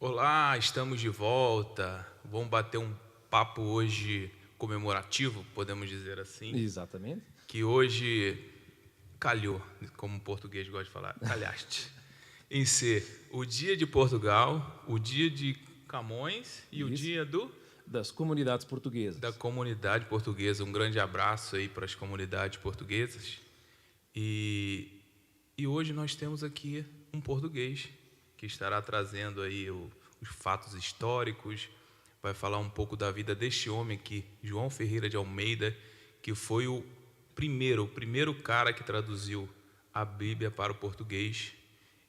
Olá, estamos de volta. Vamos bater um papo hoje comemorativo, podemos dizer assim, Exatamente. que hoje calhou, como o português gosta de falar, calhaste, em ser o dia de Portugal, o dia de Camões e o Isso. dia Das comunidades da portuguesas. comunidade portuguesa. Um grande abraço aí para as comunidades portuguesas. E, e hoje nós temos aqui um português que estará trazendo aí os fatos históricos, vai falar um pouco da vida deste homem aqui, João Ferreira de Almeida, que foi o primeiro cara que traduziu a Bíblia para o português.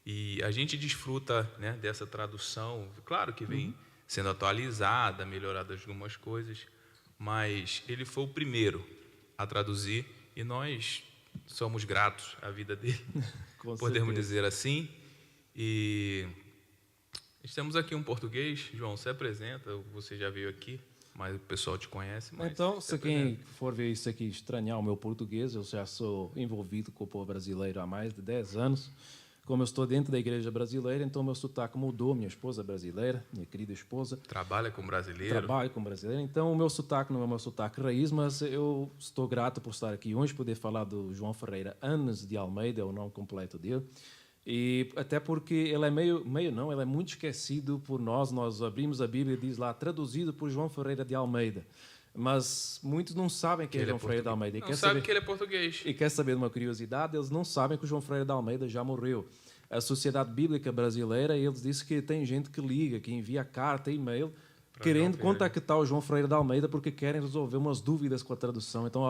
E a gente desfruta, né, dessa tradução. Claro que vem sendo atualizada, melhoradas algumas coisas, mas ele foi o primeiro a traduzir e nós somos gratos à vida dele, Com podemos certeza. dizer assim. E estamos aqui um português. João, se apresenta. Você já veio aqui, mas o pessoal te conhece, mas Então, se se quem apresenta. for ver isso aqui estranhar o meu português, eu já sou envolvido com o povo brasileiro há mais de 10 anos. Como eu estou dentro da igreja brasileira, então meu sotaque mudou. Minha esposa é brasileira, minha querida esposa, Trabalha com brasileiro. trabalho com brasileiro, então o meu sotaque não é o meu sotaque raiz, mas eu estou grato por estar aqui hoje, poder falar do João Ferreira Anes de Almeida, é o nome completo dele. E até porque ele é meio não, ele é muito esquecido por nós. Nós abrimos a Bíblia e diz lá, traduzido por João Ferreira de Almeida. Mas muitos não sabem quem é Ele é João Ferreira de português. Almeida. Não sabe que ele é português. E quer saber de uma curiosidade? Eles não sabem que o João Ferreira de Almeida já morreu. A Sociedade Bíblica Brasileira, eles dizem que tem gente que liga, que envia carta, e-mail, querendo contactar o João Ferreira de Almeida porque querem resolver umas dúvidas com a tradução. Então,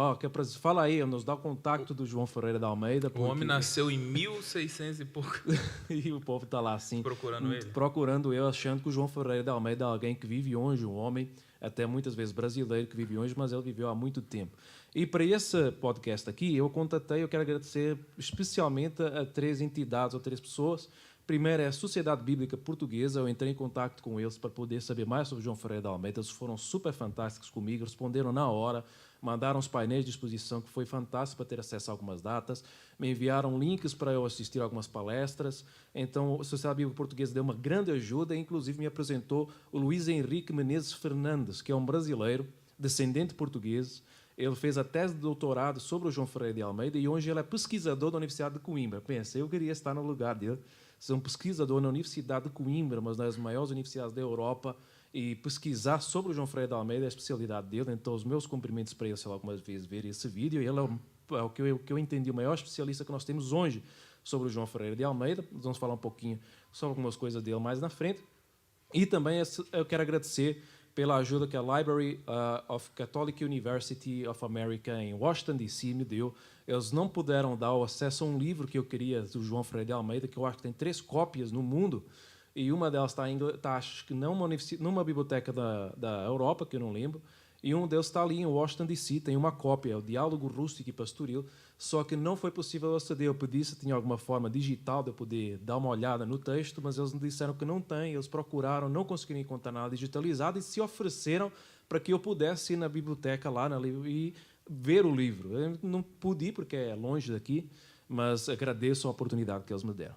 fala aí, nos dá o contato do João Ferreira de Almeida. O homem nasceu em 1600 e pouco, E o povo está lá assim, procurando ele. procurando eu, achando que o João Ferreira de Almeida é alguém que vive hoje, um homem até muitas vezes brasileiro que vive hoje, mas ele viveu há muito tempo. E para esse podcast aqui, eu quero agradecer especialmente a 3 entidades ou 3 pessoas. Primeiro é a Sociedade Bíblica Portuguesa. Eu entrei em contato com eles para poder saber mais sobre João Ferreira de Almeida. Eles foram super fantásticos comigo, responderam na hora, mandaram os painéis de exposição, que foi fantástico para ter acesso a algumas datas, me enviaram links para eu assistir a algumas palestras. Então, a Sociedade Bíblica Portuguesa deu uma grande ajuda, e inclusive me apresentou o Luiz Henrique Menezes Fernandes, que é um brasileiro, descendente de portugueses. Ele fez a tese de doutorado sobre o João Ferreira de Almeida e hoje ele é pesquisador da Universidade de Coimbra. Pensa, eu queria estar no lugar dele, ser um pesquisador na Universidade de Coimbra, uma das maiores universidades da Europa, e pesquisar sobre o João Ferreira de Almeida, é a especialidade dele. Então, os meus cumprimentos para ele, se ele algumas vezes ver esse vídeo. Ele é o que eu entendi, o maior especialista que nós temos hoje sobre o João Ferreira de Almeida. Nós vamos falar um pouquinho sobre algumas coisas dele mais na frente. E também eu quero agradecer pela ajuda que a Library of Catholic University of America em Washington, D.C. me deu. Eles não puderam dar o acesso a um livro que eu queria, do João Ferreira de Almeida, que eu acho que tem 3 cópias no mundo, e uma delas está acho que numa biblioteca da Europa, que eu não lembro, e um deles está ali em Washington, D.C., tem uma cópia, é o Diálogo Rústico e Pastoril, só que não foi possível aceder. Eu pedi se tinha alguma forma digital de eu poder dar uma olhada no texto, mas eles me disseram que não tem. Eles procuraram, não conseguiram encontrar nada digitalizado e se ofereceram para que eu pudesse ir na biblioteca lá e ver o livro. Eu não pude ir porque é longe daqui, mas agradeço a oportunidade que eles me deram.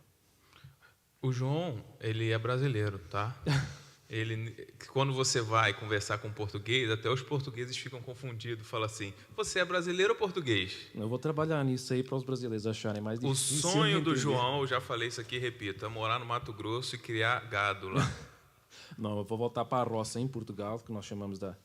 O João, ele é brasileiro, tá? Ele, quando você vai conversar com português, até os portugueses ficam confundidos. Fala assim, você é brasileiro ou português? Eu vou trabalhar nisso aí para os brasileiros acharem mais O difícil. sonho do João, eu já falei isso aqui, repito, é morar no Mato Grosso e criar gado lá. Não, eu vou voltar para a roça em Portugal, que nós chamamos das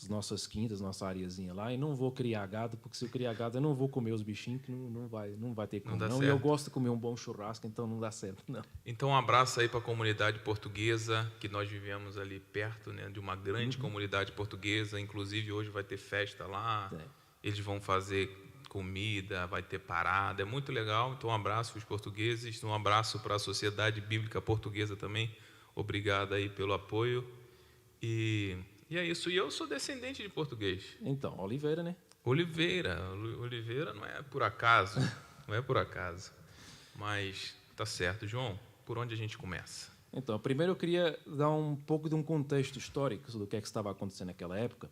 nossas quintas, nossa areazinha lá, e não vou criar gado, porque se eu criar gado eu não vou comer os bichinhos, que não vai ter como dá não. certo. E eu gosto de comer um bom churrasco, então não dá certo, não. Então, um abraço aí para a comunidade portuguesa, que nós vivemos ali perto, né, de uma grande comunidade portuguesa. Inclusive, hoje vai ter festa lá, eles vão fazer comida, vai ter parada, é muito legal. Então, um abraço para os portugueses, um abraço para a Sociedade Bíblica Portuguesa também. Obrigado aí pelo apoio. E é isso. E eu sou descendente de português. Então, Oliveira, né? Oliveira não é por acaso, não é por acaso. Mas tá certo, João. Por onde a gente começa? Então, primeiro eu queria dar um pouco de um contexto histórico do que é que estava acontecendo naquela época,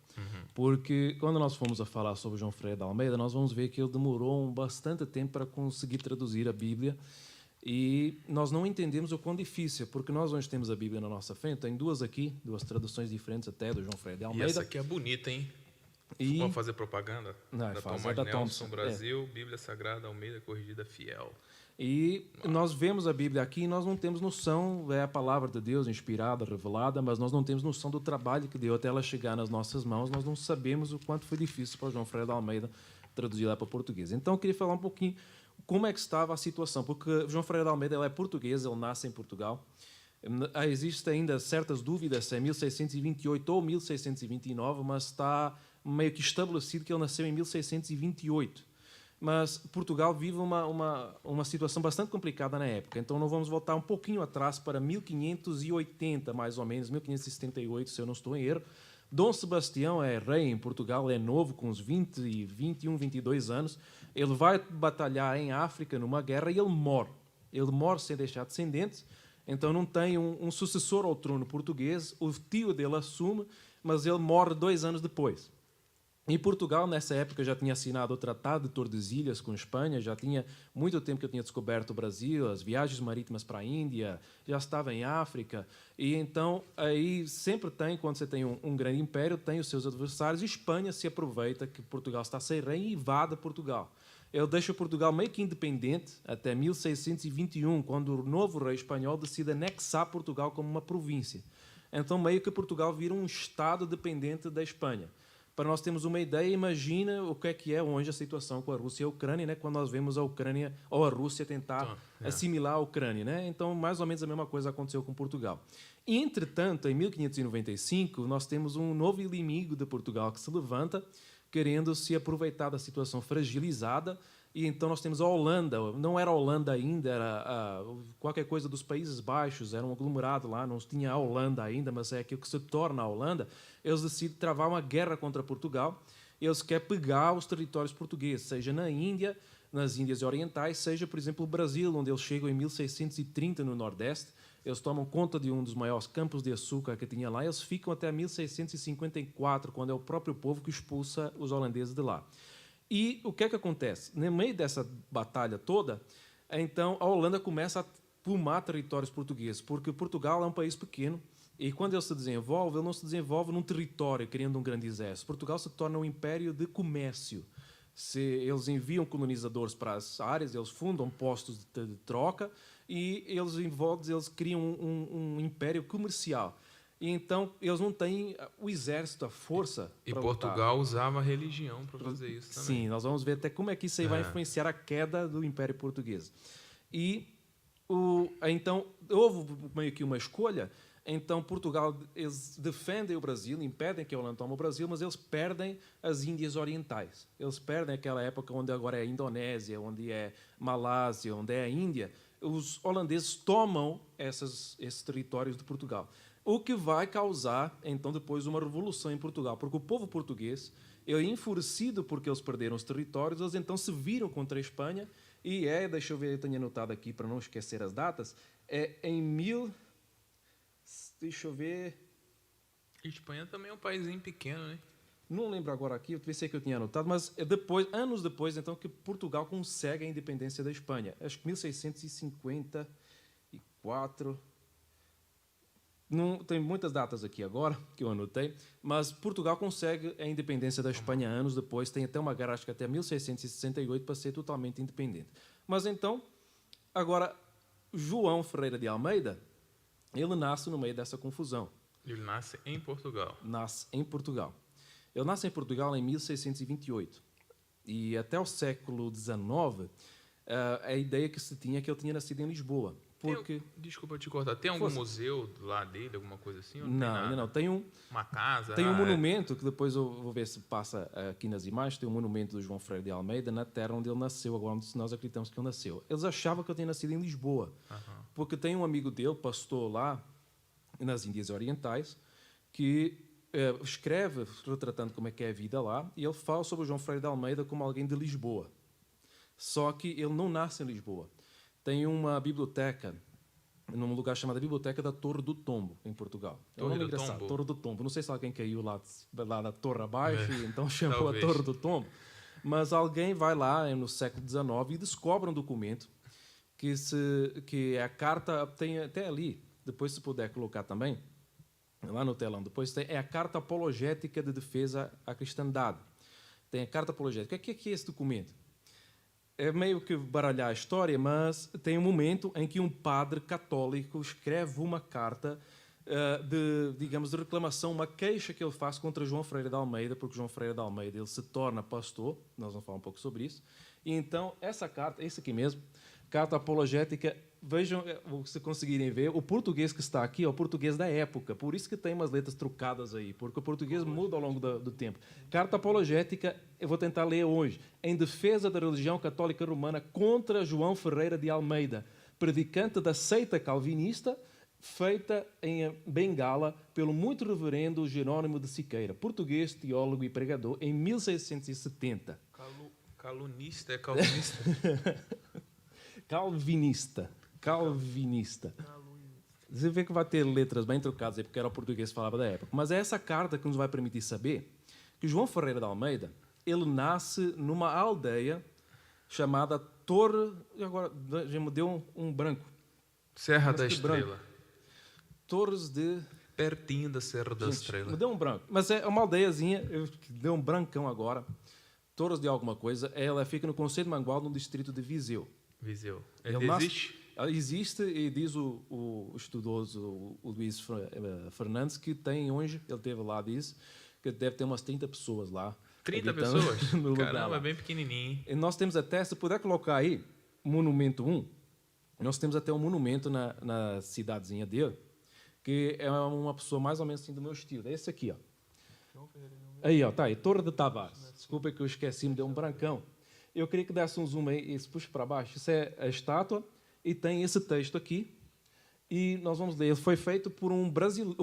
porque quando nós fomos a falar sobre João Ferreira de Almeida, nós vamos ver que ele demorou bastante tempo para conseguir traduzir a Bíblia. E nós não entendemos o quão difícil, porque nós hoje temos a Bíblia na nossa frente, tem duas aqui, duas traduções diferentes até, do João Ferreira de Almeida. E essa aqui é bonita, hein? E... Pode fazer propaganda? Não, da faz, Thomas é da Nelson, Thompson, Brasil, Bíblia Sagrada Almeida Corrigida Fiel. E nós vemos a Bíblia aqui e nós não temos noção, é a palavra de Deus inspirada, revelada, mas nós não temos noção do trabalho que deu até ela chegar nas nossas mãos. Nós não sabemos o quanto foi difícil para o João Ferreira de Almeida traduzir lá para o português. Então eu queria falar um pouquinho como é que estava a situação, porque o João Ferreira de Almeida ele é português, ele nasce em Portugal. Existem ainda certas dúvidas se é 1628 ou 1629, mas está meio que estabelecido que ele nasceu em 1628. Mas Portugal vive uma situação bastante complicada na época. Então, nós vamos voltar um pouquinho atrás para 1580, mais ou menos, 1578, se eu não estou em erro. Dom Sebastião é rei em Portugal, é novo, com uns 20, 21, 22 anos. Ele vai batalhar em África numa guerra e ele morre. Ele morre sem deixar descendentes, então não tem um sucessor ao trono português. O tio dele assume, mas ele morre 2 anos depois. Em Portugal, nessa época, já tinha assinado o Tratado de Tordesilhas com Espanha, já tinha muito tempo que eu tinha descoberto o Brasil, as viagens marítimas para a Índia, já estava em África. E então, aí sempre tem, quando você tem um grande império, tem os seus adversários, e Espanha se aproveita que Portugal está sem rei e invade Portugal. Ele deixa Portugal meio que independente até 1621, quando o novo rei espanhol decide anexar Portugal como uma província. Então, meio que Portugal vira um estado dependente da Espanha. Para nós termos uma ideia, imagina o que é hoje a situação com a Rússia e a Ucrânia, né? Quando nós vemos a Ucrânia ou a Rússia tentar assimilar a Ucrânia, né? Então, mais ou menos a mesma coisa aconteceu com Portugal. E, entretanto, em 1595, nós temos um novo inimigo de Portugal que se levanta, querendo se aproveitar da situação fragilizada. E então nós temos a Holanda. Não era a Holanda ainda, era qualquer coisa dos Países Baixos, era um aglomerado lá, não tinha a Holanda ainda, mas é aquilo que se torna a Holanda. Eles decidem travar uma guerra contra Portugal. Eles querem pegar os territórios portugueses, seja na Índia, nas Índias Orientais, seja, por exemplo, o Brasil, onde eles chegam em 1630 no Nordeste. Eles tomam conta de um dos maiores campos de açúcar que tinha lá. Eles ficam até 1654, quando é o próprio povo que expulsa os holandeses de lá. E o que é que acontece? No meio dessa batalha toda, então a Holanda começa a tomar territórios portugueses, porque Portugal é um país pequeno e quando ele se desenvolve, ele não se desenvolve num território, criando um grande exército. Portugal se torna um império de comércio. Eles enviam colonizadores para as áreas, eles fundam postos de troca e eles criam um império comercial. E então eles não têm o exército, a força. E Portugal usava a religião para fazer isso também. Sim, nós vamos ver até como é que isso aí vai influenciar a queda do Império Português. E então houve meio que uma escolha. Então Portugal, eles defendem o Brasil, impedem que a Holanda tome o Brasil, mas eles perdem as Índias Orientais. Eles perdem aquela época onde agora é a Indonésia, onde é Malásia, onde é a Índia. Os holandeses tomam esses territórios de Portugal. O que vai causar, então, depois uma revolução em Portugal. Porque o povo português, enfurecido porque eles perderam os territórios, eles então se viram contra a Espanha e deixa eu ver, eu tenho anotado aqui para não esquecer as datas, deixa eu ver... A Espanha também é um paísinho pequeno, né? Não lembro agora aqui, eu pensei que eu tinha anotado, mas anos depois, então, que Portugal consegue a independência da Espanha. Acho que 1654... Não, tem muitas datas aqui agora, que eu anotei, mas Portugal consegue a independência da Espanha anos depois, tem até uma guerra, acho que até 1668, para ser totalmente independente. Mas então, agora, João Ferreira de Almeida, ele nasce no meio dessa confusão. Ele nasce em Portugal. Nasce em Portugal. Ele nasce em Portugal em 1628. E até o século XIX, a ideia que se tinha é que ele tinha nascido em Lisboa. Desculpa te cortar. Tem algum museu lá dele, alguma coisa assim? Não, ainda não. Tem uma casa? Tem um monumento, que depois eu vou ver se passa aqui nas imagens, tem um monumento do João Ferreira de Almeida na terra onde ele nasceu, agora onde nós acreditamos que ele nasceu. Eles achavam que ele tinha nascido em Lisboa, porque tem um amigo dele, pastor lá, nas Índias Orientais, que escreve, retratando como é que é a vida lá, e ele fala sobre o João Ferreira de Almeida como alguém de Lisboa. Só que ele não nasce em Lisboa. Tem uma biblioteca, num lugar chamado Biblioteca da Torre do Tombo, em Portugal. É um nome engraçado, Torre do Tombo. Não sei se alguém caiu lá da torre abaixo e então chamou a Torre do Tombo. Mas alguém vai lá no século XIX e descobre um documento que a carta tem até ali, depois se puder colocar também, lá no telão, depois é a Carta Apologética de Defesa à Cristandade. Tem a Carta Apologética. O que é esse documento? É meio que baralhar a história, mas tem um momento em que um padre católico escreve uma carta de reclamação, uma queixa que ele faz contra João Ferreira de Almeida, porque João Ferreira de Almeida ele se torna pastor, nós vamos falar um pouco sobre isso, e então essa carta, esse aqui mesmo, Carta Apologética, vejam, se conseguirem ver, o português que está aqui é o português da época, por isso que tem umas letras trucadas aí, porque o português muda ao longo do tempo. Carta Apologética, eu vou tentar ler hoje, em defesa da religião católica romana contra João Ferreira de Almeida, predicante da seita calvinista, feita em Bengala pelo muito reverendo Jerônimo de Siqueira, português, teólogo e pregador, em 1670. Calunista, é calvinista? Calvinista. Você vê que vai ter letras bem trocadas aí, porque era o português que falava da época. Mas é essa carta que nos vai permitir saber que João Ferreira de Almeida, ele nasce numa aldeia chamada Torre... Agora, já me deu um branco. Serra da Estrela. Branco. Torres de... Pertinho da Serra da Estrela. Me deu um branco. Mas é uma aldeiazinha, deu um brancão agora. Torres de alguma coisa. Ela fica no concelho de Mangual, no distrito de Viseu. Ele existe? Existe, e diz o estudioso o Luís Fernandes que tem hoje, ele teve lá, diz que deve ter umas 30 pessoas lá. 30 pessoas? No Caramba, é bem pequenininho. E nós temos até, se puder colocar aí, Monumento 1, nós temos até um monumento na cidadezinha dele, que é uma pessoa mais ou menos assim do meu estilo. É esse aqui, ó. Aí, ó, tá aí, Torre de Tavares. Desculpa que eu esqueci, me deu um brancão. Eu queria que desse um zoom aí, esse puxa para baixo. Isso é a estátua e tem esse texto aqui. E nós vamos ler. Ele foi feito por um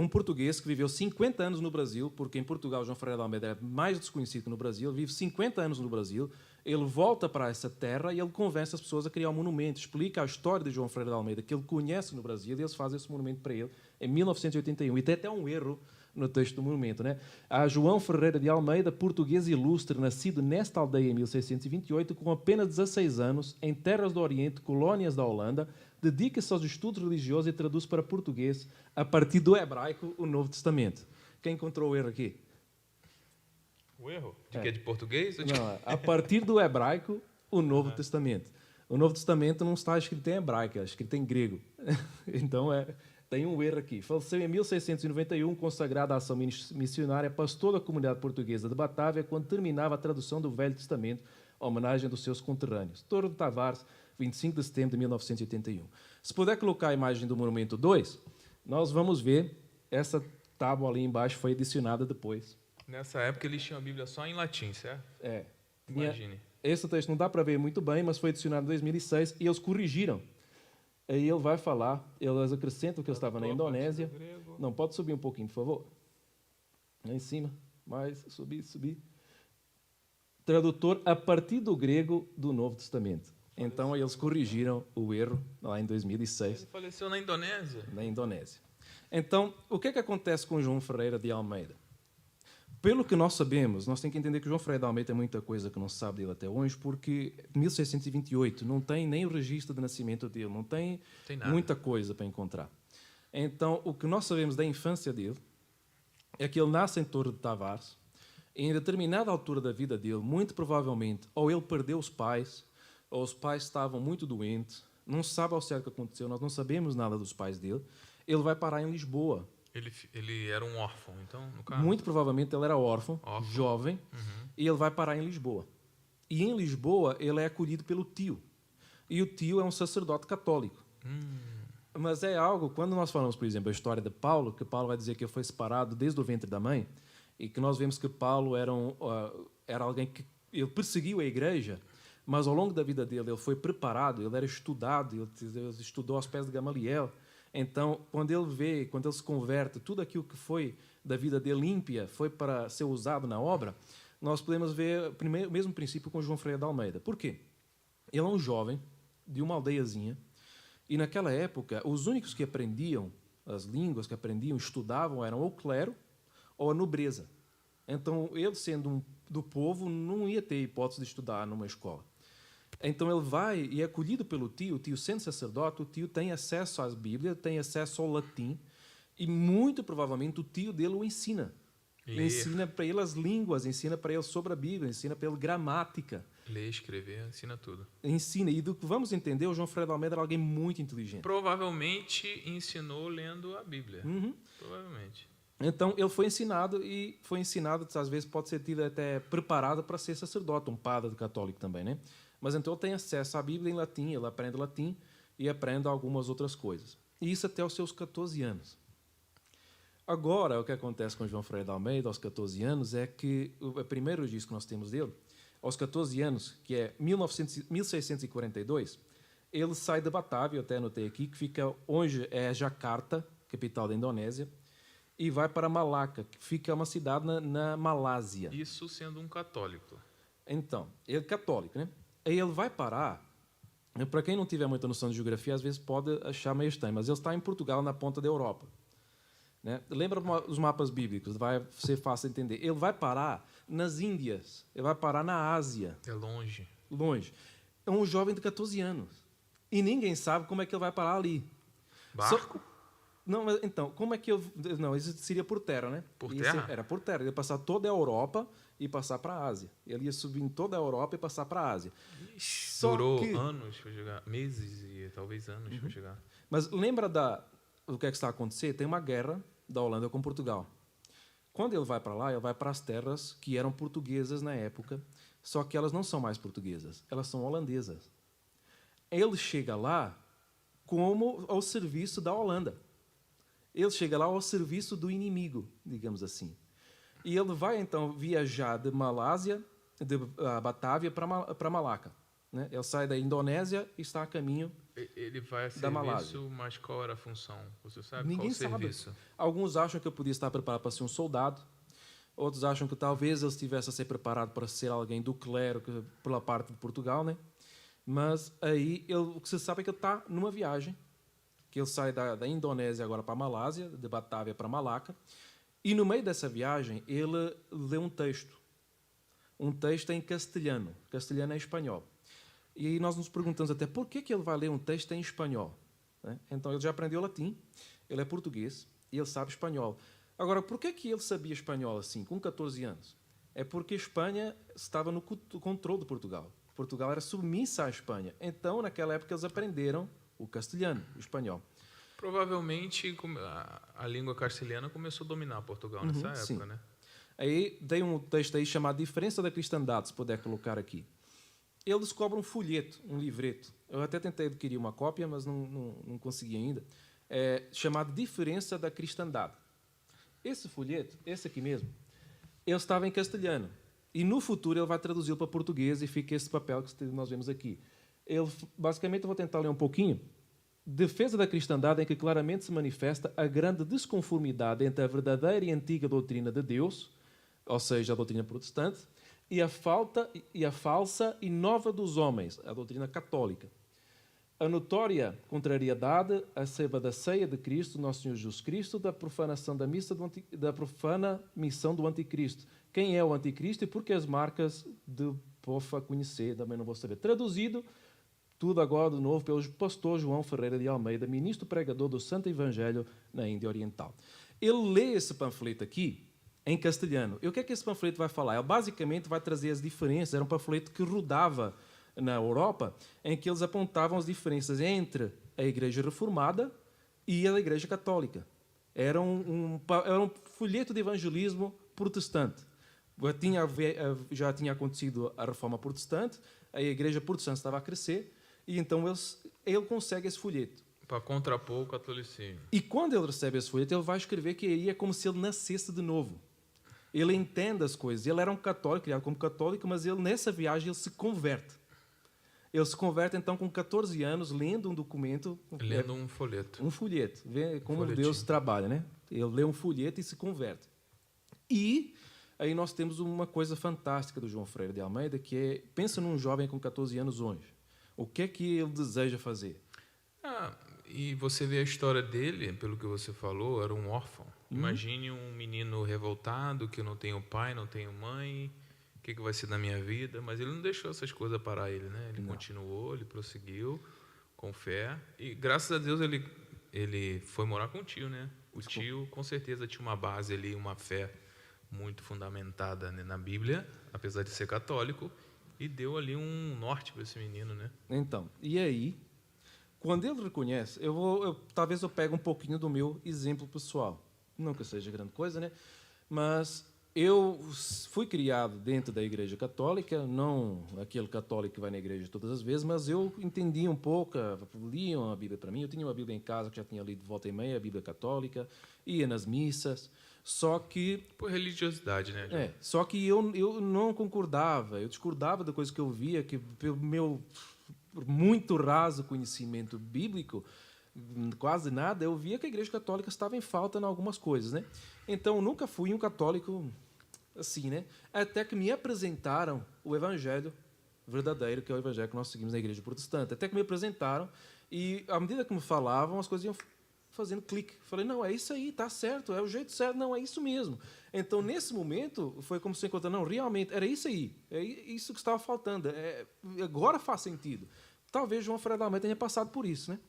português que viveu 50 anos no Brasil, porque em Portugal João Ferreira de Almeida é mais desconhecido que no Brasil. Ele vive 50 anos no Brasil. Ele volta para essa terra e ele convence as pessoas a criar um monumento. Explica a história de João Ferreira de Almeida, que ele conhece no Brasil, e eles fazem esse monumento para ele em 1981. E tem até um erro no texto do monumento, né? A João Ferreira de Almeida, português ilustre, nascido nesta aldeia em 1628, com apenas 16 anos, em terras do Oriente, colónias da Holanda, dedica-se aos estudos religiosos e traduz para português, a partir do hebraico, o Novo Testamento. Quem encontrou o erro aqui? O erro? De que? De português? Ou de... Não, a partir do hebraico, o Novo Testamento. O Novo Testamento não está escrito em hebraico, é escrito em grego. Então, tem um erro aqui. Faleceu em 1691, consagrado à ação missionária, pastor da comunidade portuguesa de Batávia, quando terminava a tradução do Velho Testamento, a homenagem dos seus conterrâneos. Torre de Tavares, 25 de setembro de 1981. Se puder colocar a imagem do Monumento 2, nós vamos ver essa tábua ali embaixo foi adicionada depois. Nessa época eles tinham a Bíblia só em latim, certo? É. Imagine. Esse texto não dá para ver muito bem, mas foi adicionado em 2006 e eles corrigiram. Aí ele vai falar, eles acrescentam que ele estava na Indonésia. Não, pode subir um pouquinho, por favor. Lá em cima. Mais, subir. Tradutor a partir do grego do Novo Testamento. Então, eles corrigiram o erro lá em 2006. Ele faleceu na Indonésia? Na Indonésia. Então, o que é que acontece com João Ferreira de Almeida? Pelo que nós sabemos, nós temos que entender que João Ferreira de Almeida tem muita coisa que não se sabe dele até hoje, porque 1628 não tem nem o registro de nascimento dele, não tem muita coisa para encontrar. Então, o que nós sabemos da infância dele é que ele nasce em Torre de Tavares, e em determinada altura da vida dele, muito provavelmente, ou ele perdeu os pais, ou os pais estavam muito doentes, não se sabe ao certo o que aconteceu, nós não sabemos nada dos pais dele, ele vai parar em Lisboa. Ele era um órfão, então, no caso? Muito provavelmente ele era órfão. Jovem, e ele vai parar em Lisboa. E em Lisboa ele é acolhido pelo tio. E o tio é um sacerdote católico. Mas é algo, quando nós falamos, por exemplo, a história de Paulo, que Paulo vai dizer que ele foi separado desde o ventre da mãe, e que nós vemos que Paulo era alguém que ele perseguiu a igreja, mas ao longo da vida dele ele foi preparado, ele era estudado, ele estudou aos pés de Gamaliel. Então, quando ele se converte, tudo aquilo que foi da vida dele ímpia foi para ser usado na obra, nós podemos ver o mesmo princípio com João Ferreira de Almeida. Por quê? Ele é um jovem de uma aldeiazinha, e naquela época, os únicos que aprendiam, as línguas que aprendiam, estudavam, eram ou o clero ou a nobreza. Então, ele, sendo do povo, não ia ter hipótese de estudar numa escola. Então ele vai e é acolhido pelo tio. O tio, sendo sacerdote, o tio tem acesso às Bíblias, tem acesso ao latim, e muito provavelmente o tio dele o ensina. Ler. Ensina para ele as línguas, ensina para ele sobre a Bíblia, ensina para ele gramática. Ler, escrever, ensina tudo. Ensina. E do que vamos entender, o João Ferreira de Almeida era alguém muito inteligente. Provavelmente ensinou lendo a Bíblia. Provavelmente. Então, ele foi ensinado, e foi ensinado, às vezes pode ser tido até preparado para ser sacerdote, um padre católico também, né? Mas então ele tem acesso à Bíblia em latim, ele aprende latim e aprende algumas outras coisas. E isso até os seus 14 anos. Agora, o que acontece com João Ferreira de Almeida aos 14 anos é que o primeiro registro que nós temos dele, aos 14 anos, que é 1642, ele sai de Batávia, eu até anotei aqui, que fica onde é Jakarta, capital da Indonésia, e vai para Malaca, que fica uma cidade na Malásia. Isso sendo um católico. Então, ele é católico, né? Aí ele vai parar, para quem não tiver muita noção de geografia, às vezes pode achar meio estranho, mas ele está em Portugal, na ponta da Europa. Né? Lembra os mapas bíblicos, vai ser fácil de entender. Ele vai parar nas Índias, ele vai parar na Ásia. É longe. Longe. É um jovem de 14 anos. E ninguém sabe como é que ele vai parar ali. Barco? Não, mas, então, como é que eu... Não, isso seria por terra, né? Por terra? Era por terra. Ele ia passar toda a Europa e passar para a Ásia. Ele ia subir em toda a Europa e passar para a Ásia. Durou anos para chegar, meses e talvez anos para chegar. Mas lembra do que é que está a acontecer? Tem uma guerra da Holanda com Portugal. Quando ele vai para lá, ele vai para as terras que eram portuguesas na época, só que elas não são mais portuguesas, elas são holandesas. Ele chega lá como ao serviço da Holanda. Ele chega lá ao serviço do inimigo, digamos assim. E ele vai, então, viajar de Malásia, de Batávia, para Malaca. Né? Ele sai da Indonésia e está a caminho Ele vai a da Malásia. serviço, mas qual era a função? Você sabe Ninguém qual o sabe. serviço? Alguns acham que eu podia estar preparado para ser um soldado. Outros acham que talvez ele estivesse a ser preparado para ser alguém do clero pela parte de Portugal, né? Mas aí o que se sabe é que ele está numa viagem, que ele sai da Indonésia agora para a Malásia, de Batávia para Malaca, e no meio dessa viagem ele lê um texto em castelhano. Castelhano é espanhol. E aí nós nos perguntamos até por que ele vai ler um texto em espanhol. Né? Então ele já aprendeu latim, ele é português e ele sabe espanhol. Agora, por que ele sabia espanhol assim, com 14 anos? É porque a Espanha estava no controle de Portugal. Portugal era submissa à Espanha. Então, naquela época, eles aprenderam o castelhano, o espanhol. Provavelmente a língua castelhana começou a dominar Portugal nessa época, sim. né? Aí dei um texto aí chamado Diferença da Cristandade, se puder colocar aqui. Ele descobre um folheto, um livreto. Eu até tentei adquirir uma cópia, mas não consegui ainda. Chamado Diferença da Cristandade. Esse folheto, esse aqui mesmo, ele estava em castelhano. E no futuro ele vai traduzi-lo para português e fica esse papel que nós vemos aqui. Basicamente, eu vou tentar ler um pouquinho. Defesa da cristandade em que claramente se manifesta a grande desconformidade entre a verdadeira e antiga doutrina de Deus, ou seja, a doutrina protestante, e a falsa e nova dos homens, a doutrina católica. A notória contrariedade acerca da ceia de Cristo, nosso Senhor Jesus Cristo, da profanação da profana missão do anticristo. Quem é o anticristo e por que as marcas de pofa conhecer, também não vou saber. Traduzido, tudo agora de novo, pelo pastor João Ferreira de Almeida, ministro pregador do Santo Evangelho na Índia Oriental. Ele lê esse panfleto aqui em castelhano. E o que é que esse panfleto vai falar? Ele basicamente vai trazer as diferenças. Era um panfleto que rodava na Europa, em que eles apontavam as diferenças entre a Igreja Reformada e a Igreja Católica. Era um folheto de evangelismo protestante. Já tinha acontecido a Reforma Protestante, a Igreja Protestante estava a crescer, e então ele consegue esse folheto. Para contrapor o catolicismo. E quando ele recebe esse folheto, ele vai escrever que aí é como se ele nascesse de novo. Ele entende as coisas. Ele era um católico, criado como católico, mas nessa viagem ele se converte. Ele se converte, então, com 14 anos, lendo um documento... Lendo um folheto. Um folheto. Vê como Folhetinho. Deus trabalha, né? Ele lê um folheto e se converte. E aí nós temos uma coisa fantástica do João Ferreira de Almeida, que é... Pensa num jovem com 14 anos hoje. O que é que ele deseja fazer? E você vê a história dele, pelo que você falou, era um órfão. Imagine um menino revoltado, que não tem o pai, não tem mãe... o que vai ser da minha vida, mas ele não deixou essas coisas parar ele, né? Ele continuou, ele prosseguiu com fé e graças a Deus ele foi morar com o tio, né? O tio com certeza tinha uma base ali, uma fé muito fundamentada, né, na Bíblia, apesar de ser católico, e deu ali um norte para esse menino, né? Então, e aí, quando ele reconhece, talvez eu pegue um pouquinho do meu exemplo pessoal. Não que seja grande coisa, né? Mas eu fui criado dentro da Igreja Católica, não aquele católico que vai na igreja todas as vezes, mas eu entendi um pouco, liam a Bíblia para mim. Eu tinha uma Bíblia em casa que já tinha lido de volta e meia, a Bíblia católica, ia nas missas. Só que... Por religiosidade, né, João? Só que eu não concordava, eu discordava da coisa que eu via, que pelo meu muito raso conhecimento bíblico, quase nada, eu via que a Igreja Católica estava em falta em algumas coisas, né? Então, eu nunca fui um católico assim, né? Até que me apresentaram o Evangelho verdadeiro, que é o Evangelho que nós seguimos na Igreja Protestante. Até que me apresentaram e, à medida que me falavam, as coisas iam fazendo clique. Falei, não, é isso aí, tá certo, é o jeito certo, não, é isso mesmo. Então, nesse momento, foi como se eu encontrasse, não, realmente, era isso aí, é isso que estava faltando, agora faz sentido. Talvez João Freire da Almeida tenha passado por isso, né?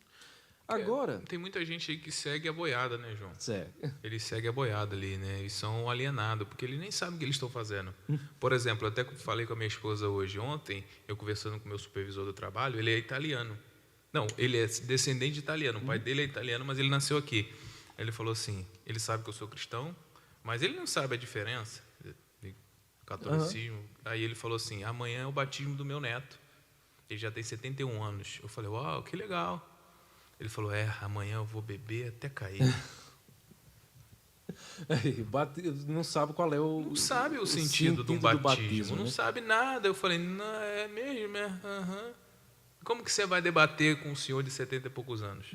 Agora... Tem muita gente aí que segue a boiada, né, João? Sério. Eles seguem a boiada ali, né? Eles são alienados, porque eles nem sabem o que eles estão fazendo. Por exemplo, eu até falei com a minha esposa hoje, ontem, eu conversando com o meu supervisor do trabalho, ele é italiano. Não, ele é descendente de italiano. O pai dele é italiano, mas ele nasceu aqui. Ele falou assim, ele sabe que eu sou cristão, mas ele não sabe a diferença de catolicismo. Aí ele falou assim, amanhã é o batismo do meu neto. Ele já tem 71 anos. Eu falei, uau, que legal. Ele falou, amanhã eu vou beber até cair. Não sabe qual é o... Não sabe o sentido do batismo. Não né? sabe nada. Eu falei, não, é mesmo, é? Uhum. Como que você vai debater com um senhor de 70 e poucos anos?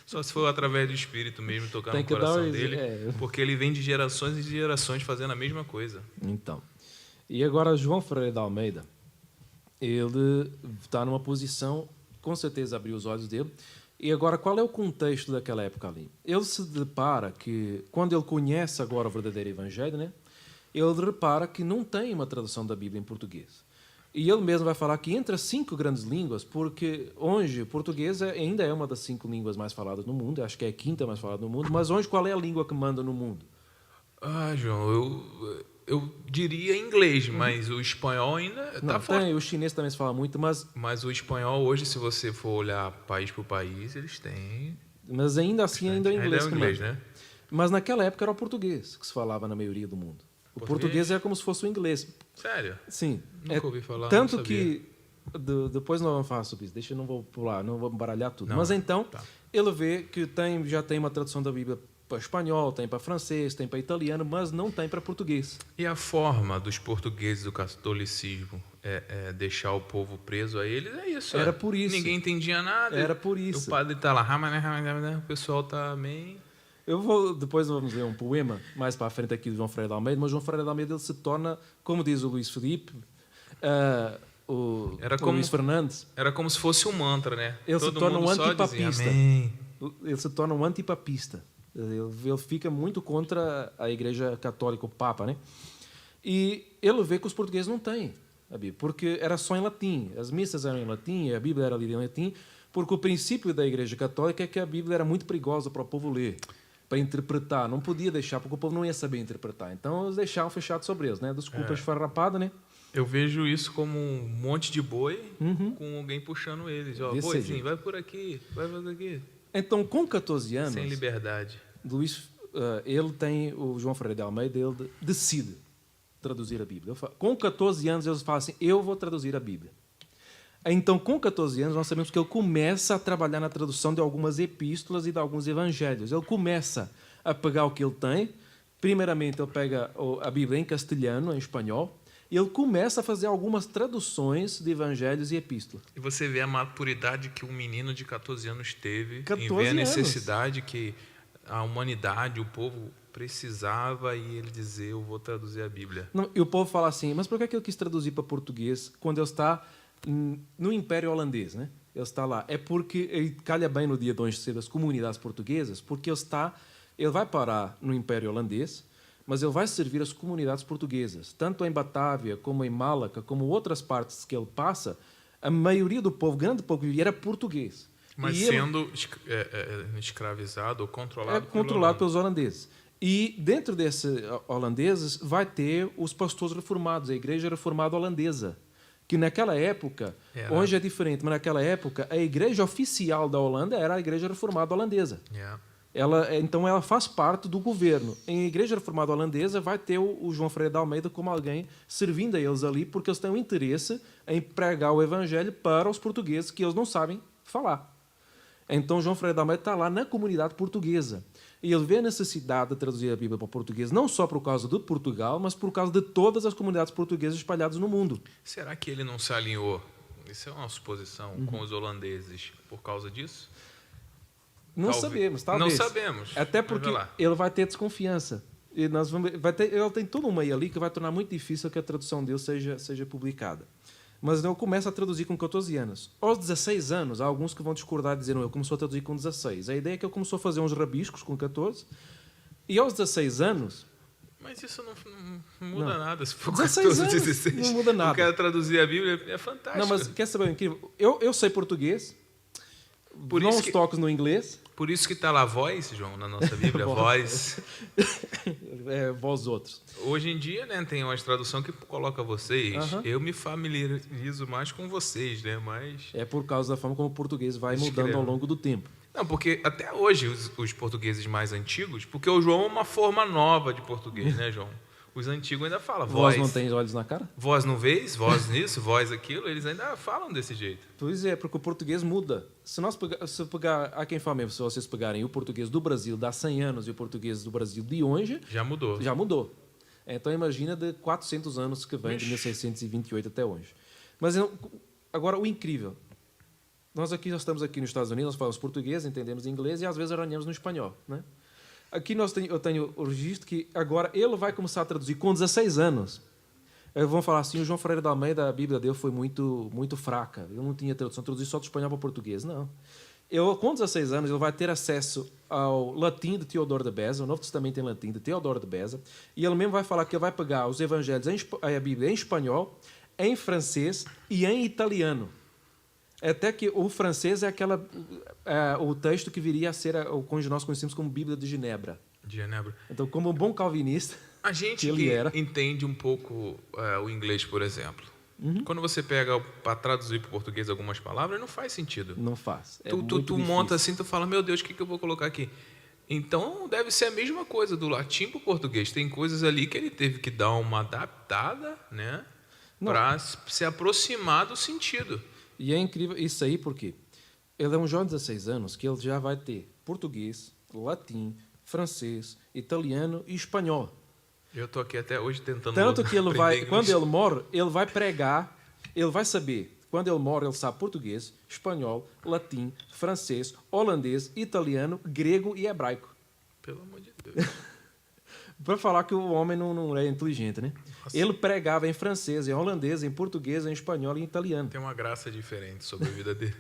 Só se for através do Espírito mesmo, tocar no coração dele. Porque ele vem de gerações e de gerações fazendo a mesma coisa. Então, e agora João Ferreira da Almeida, ele está numa posição, com certeza abriu os olhos dele. E agora, qual é o contexto daquela época ali? Ele se depara que, quando ele conhece agora o verdadeiro Evangelho, né, ele repara que não tem uma tradução da Bíblia em português. E ele mesmo vai falar que entre as 5 grandes línguas, porque hoje o português ainda é uma das 5 línguas mais faladas no mundo, acho que é a 5ª mais falada no mundo, mas hoje qual é a língua que manda no mundo? João, eu diria inglês, mas o espanhol ainda está forte. O chinês também se fala muito, mas... Mas o espanhol hoje, se você for olhar país por país, eles têm... Mas ainda assim, ainda é o inglês. Ainda é o inglês, né? Mas naquela época era o português que se falava na maioria do mundo. O português era como se fosse o inglês. Sério? Sim. Nunca ouvi falar, tanto não sabia. que... Depois nós vamos falar sobre isso. Deixa eu não vou pular, não vou baralhar tudo. Não, mas então, tá. ele vê que já tem uma tradução da Bíblia para espanhol, tem para francês, tem para italiano, mas não tem para português. E a forma dos portugueses do catolicismo é deixar o povo preso a eles? É isso. Era por isso. Ninguém entendia nada. Era por isso. O padre está lá, o pessoal está meio... Depois vamos ler um poema mais para a frente aqui do João Freire de Almeida, mas João Freire de Almeida ele se torna, como diz o Luís Filipe, o Luís Fernandes... Era como se fosse um mantra, né? Ele se torna um antipapista. Amém. Ele se torna um antipapista. Ele fica muito contra a Igreja Católica, o Papa, né? E ele vê que os portugueses não têm a Bíblia, porque era só em latim. As missas eram em latim, a Bíblia era lida em latim, porque o princípio da Igreja Católica é que a Bíblia era muito perigosa para o povo ler, para interpretar. Não podia deixar, porque o povo não ia saber interpretar. Então, eles deixavam fechado sobre eles, né? Desculpa a esfarrapada, né? Eu vejo isso como um monte de boi com alguém puxando eles. Ó, boizinho, vai por aqui, vai por aqui. Então, com 14 anos... Sem liberdade. O João Ferreira de Almeida, ele decide traduzir a Bíblia. Com 14 anos, ele fala assim, eu vou traduzir a Bíblia. Então, com 14 anos, nós sabemos que ele começa a trabalhar na tradução de algumas epístolas e de alguns evangelhos. Ele começa a pegar o que ele tem. Primeiramente, ele pega a Bíblia em castelhano, em espanhol, e ele começa a fazer algumas traduções de evangelhos e epístolas. E você vê a maturidade que um menino de 14 anos teve, 14 em ver a necessidade que a humanidade, o povo precisava, e ele dizer, eu vou traduzir a Bíblia. Não, e o povo fala assim, mas por que ele quis traduzir para português quando ele está no Império Holandês, né? Ele está lá. É porque ele calha bem no dia de hoje ser das comunidades portuguesas, porque ele vai parar no Império Holandês, mas ele vai servir as comunidades portuguesas. Tanto em Batávia, como em Málaga, como outras partes que ele passa, a maioria do povo, grande povo que vivia, era português. Mas E sendo escravizado ou controlado pelos holandeses. E dentro desses holandeses vai ter os pastores reformados, a Igreja Reformada Holandesa, que naquela época, hoje é diferente, mas naquela época a igreja oficial da Holanda era a Igreja Reformada Holandesa. Então ela faz parte do governo. Em Igreja Reformada Holandesa vai ter o João Ferreira de Almeida como alguém servindo a eles ali, porque eles têm um interesse em pregar o evangelho para os portugueses que eles não sabem falar. Então João Ferreira de Almeida está lá na comunidade portuguesa. E ele vê a necessidade de traduzir a Bíblia para o português, não só por causa de Portugal, mas por causa de todas as comunidades portuguesas espalhadas no mundo. Será que ele não se alinhou, isso é uma suposição, com os holandeses por causa disso? Não sabemos, talvez. Não sabemos. Até porque ele vai ter desconfiança. E ele tem todo um meio ali que vai tornar muito difícil que a tradução dele seja publicada. Mas ele começa a traduzir com 14 anos. Aos 16 anos, há alguns que vão discordar e dizer, não, ele começou a traduzir com 16. A ideia é que ele começou a fazer uns rabiscos com 14. E aos 16 anos... Mas isso não muda nada. Se for 16 anos, 16, não muda nada. Eu quero traduzir a Bíblia, é fantástico. Não, mas quer saber o incrível? Eu sei português, não os toques no inglês. Por isso que está lá voz, João, na nossa Bíblia, voz. Vós outros. Hoje em dia, né, tem uma tradução que coloca vocês. Eu me familiarizo mais com vocês, né? Mas é por causa da forma como o português vai mudando ao longo do tempo. Não, porque até hoje os portugueses mais antigos, porque o João é uma forma nova de português, né, João? Os antigos ainda falam voz. Vós não tens olhos na cara? Vós não vês, vós nisso, vós aquilo, eles ainda falam desse jeito. Pois é, porque o português muda. Se pegar, há quem fale mesmo, se vocês pegarem o português do Brasil de há 100 anos e o português do Brasil de hoje... Já mudou. Já mudou. Então imagina de 400 anos que vem, de 1628 até hoje. Mas agora o incrível... Nós estamos aqui nos Estados Unidos, nós falamos português, entendemos inglês e às vezes arranhamos no espanhol, né? Aqui eu tenho o registro que agora ele vai começar a traduzir com 16 anos. Vão falar assim, o João Ferreira de Almeida, a Bíblia dele foi muito, muito fraca. Ele não tinha tradução, traduziu só do espanhol para o português. Não. Com 16 anos, ele vai ter acesso ao latim de Teodoro de Beza, o Novo Testamento em latim de Teodoro de Beza, e ele mesmo vai falar que ele vai pegar os evangelhos, a Bíblia em espanhol, em francês e em italiano. Até que o francês é o texto que viria a ser o que nós conhecemos como Bíblia de Genebra. Então, como um bom calvinista, a gente que entende um pouco o inglês, por exemplo, quando você pega para traduzir para o português algumas palavras, não faz sentido. Não faz. Tu monta assim, tu fala, meu Deus, o que eu vou colocar aqui? Então, deve ser a mesma coisa do latim para o português. Tem coisas ali que ele teve que dar uma adaptada, né, para se aproximar do sentido. E é incrível isso aí porque ele é um jovem de 16 anos que ele já vai ter português, latim, francês, italiano e espanhol. Eu estou aqui até hoje tentando... Tanto que ele vai, quando ele morre, ele vai pregar, ele vai saber. Quando ele morre, ele sabe português, espanhol, latim, francês, holandês, italiano, grego e hebraico. Pelo amor de Deus. Para falar que o homem não é inteligente, né? Nossa. Ele pregava em francês, em holandês, em português, em espanhol e em italiano. Tem uma graça diferente sobre a vida dele.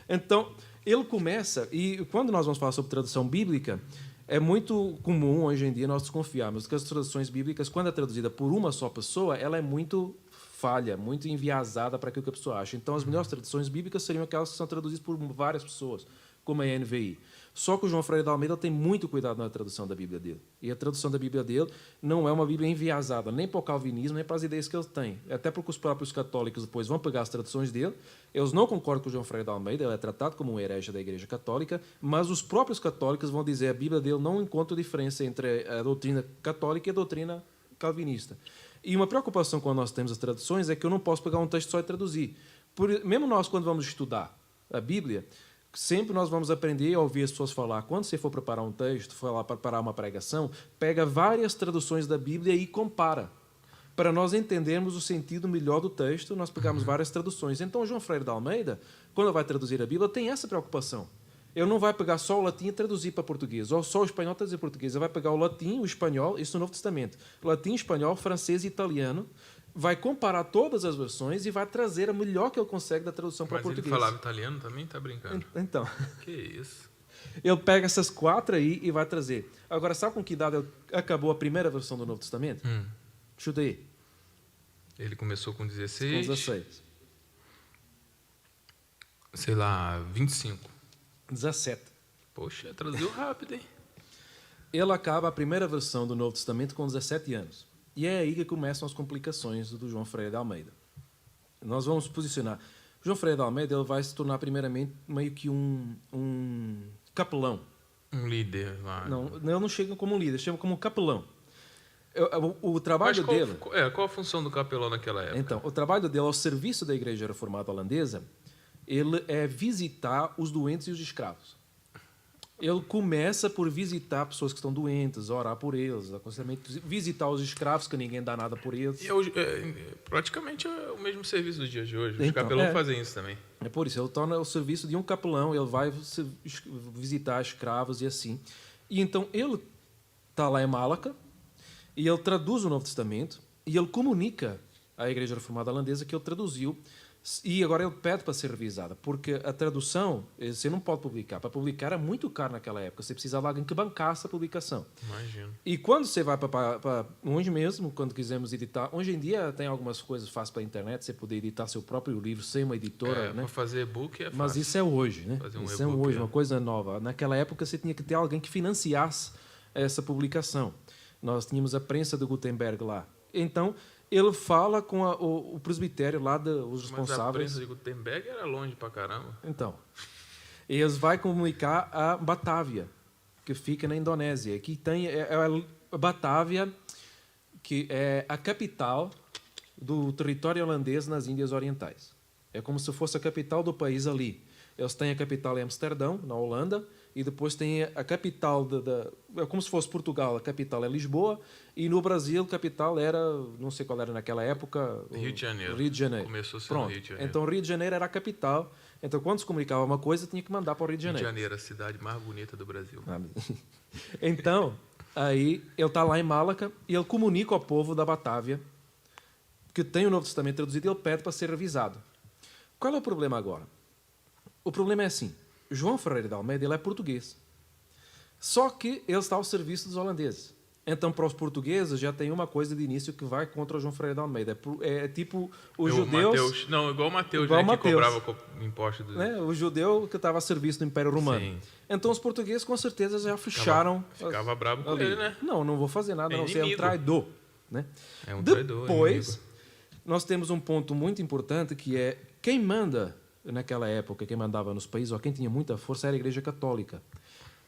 Então, ele começa, e quando nós vamos falar sobre tradução bíblica, é muito comum hoje em dia nós desconfiarmos que as traduções bíblicas, quando é traduzida por uma só pessoa, ela é muito falha, muito enviesada para aquilo que a pessoa acha. Então, as melhores traduções bíblicas seriam aquelas que são traduzidas por várias pessoas, como a NVI. Só que o João Ferreira de Almeida tem muito cuidado na tradução da Bíblia dele. E a tradução da Bíblia dele não é uma Bíblia enviesada, nem para o calvinismo, nem para as ideias que ele tem. Até porque os próprios católicos depois vão pegar as traduções dele. Eles não concordam com o João Ferreira de Almeida, ele é tratado como um herege da Igreja Católica, mas os próprios católicos vão dizer que a Bíblia dele não encontra diferença entre a doutrina católica e a doutrina calvinista. E uma preocupação quando nós temos as traduções é que eu não posso pegar um texto só e traduzir. Mesmo nós, quando vamos estudar a Bíblia, sempre nós vamos aprender a ouvir as pessoas falar. Quando você for preparar um texto, for lá preparar uma pregação, pega várias traduções da Bíblia e compara. Para nós entendermos o sentido melhor do texto, nós pegamos várias traduções. Então, João Ferreira de Almeida, quando vai traduzir a Bíblia, tem essa preocupação. Ele não vai pegar só o latim e traduzir para português, ou só o espanhol e traduzir para português. Ele vai pegar o latim, o espanhol, isso no Novo Testamento. Latim, espanhol, francês e italiano. Vai comparar todas as versões e vai trazer a melhor que ele consegue da tradução para português. Mas ele falava italiano também? Tá brincando? Então. Que isso? Ele pega essas 4 aí e vai trazer. Agora, sabe com que idade acabou a primeira versão do Novo Testamento? Chuta aí. Ele começou com 16. Com 16. Sei lá, 25. 17. Poxa, traduziu rápido, hein? Ele acaba a primeira versão do Novo Testamento com 17 anos. E é aí que começam as complicações do João Ferreira de Almeida. Nós vamos posicionar. O João Ferreira de Almeida ele vai se tornar primeiramente meio que um capelão. Um líder lá. Não, ele não chega como um líder, chega como um capelão. O trabalho dele... Qual a função do capelão naquela época? Então, o trabalho dele ao serviço da Igreja Reformada Holandesa, ele é visitar os doentes e os escravos. Ele começa por visitar pessoas que estão doentes, orar por eles, aconselhamento, visitar os escravos, que ninguém dá nada por eles. Praticamente é o mesmo serviço dos dias de hoje. Os Então, capelãos fazem isso também. É por isso, ele torna o serviço de um capelão, ele vai visitar escravos e assim. E então ele está lá em Malaca e ele traduz o Novo Testamento e ele comunica à Igreja Reformada Holandesa que ele traduziu. E agora ele pede para ser revisada, porque a tradução, você não pode publicar. Para publicar é muito caro naquela época. Você precisava de alguém que bancasse a publicação. Imagino. E quando você vai para hoje mesmo, quando quisermos editar, hoje em dia tem algumas coisas fáceis para a internet, você poder editar seu próprio livro sem uma editora. Né? Para fazer e-book é fácil. Mas isso é hoje, né? Fazer isso é hoje, uma coisa nova. Naquela época você tinha que ter alguém que financiasse essa publicação. Nós tínhamos a prensa de Gutenberg lá. Então, ele fala com o presbitério lá, os responsáveis. Mas a prensa de Gutenberg era longe pra caramba. Então, eles vão comunicar a Batávia, que fica na Indonésia. Aqui tem a Batávia, que é a capital do território holandês nas Índias Orientais. É como se fosse a capital do país ali. Eles têm a capital em Amsterdão, na Holanda, e depois tem a capital é como se fosse Portugal, a capital é Lisboa, e no Brasil a capital era, não sei qual era naquela época, Rio de Janeiro. Rio de Janeiro. Começou a ser Pronto. no Rio de Janeiro. Então Rio de Janeiro era a capital. Então quando se comunicava uma coisa, tinha que mandar para o Rio de Janeiro. Rio de Janeiro, a cidade mais bonita do Brasil. Então, aí ele está lá em Malaca e ele comunica ao povo da Batávia que tem o Novo Testamento traduzido e ele pede para ser revisado. Qual é o problema agora? O problema é assim, João Ferreira de Almeida ele é português, só que ele está ao serviço dos holandeses. Então, para os portugueses, já tem uma coisa de início que vai contra o João Ferreira de Almeida. É tipo os judeus... Mateus, não, igual o Mateus, igual né, Mateus, que cobrava imposto. Né, o judeu que estava a serviço do Império Romano. Sim. Então, os portugueses, com certeza, já fecharam... Ficava bravo com ele, né? Não vou fazer nada, não. Você é um traidor. Né? É um traidor. Depois, nós temos um ponto muito importante, que é quem manda... Naquela época, quem mandava nos países, ou quem tinha muita força, era a Igreja Católica.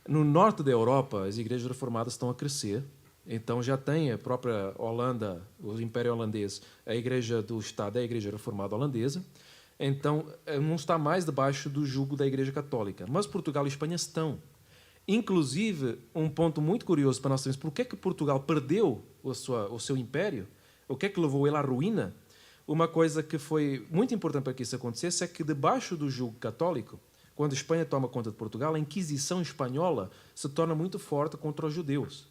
No norte da Europa, as igrejas reformadas estão a crescer. Então, já tem a própria Holanda, o Império Holandês, a Igreja do Estado é a Igreja Reformada Holandesa. Então, não está mais debaixo do jugo da Igreja Católica. Mas Portugal e Espanha estão. Inclusive, um ponto muito curioso para nós sabermos, por que é que Portugal perdeu o seu império? O que é que levou ele à ruína? Uma coisa que foi muito importante para que isso acontecesse é que, debaixo do jugo católico, quando a Espanha toma conta de Portugal, a Inquisição espanhola se torna muito forte contra os judeus.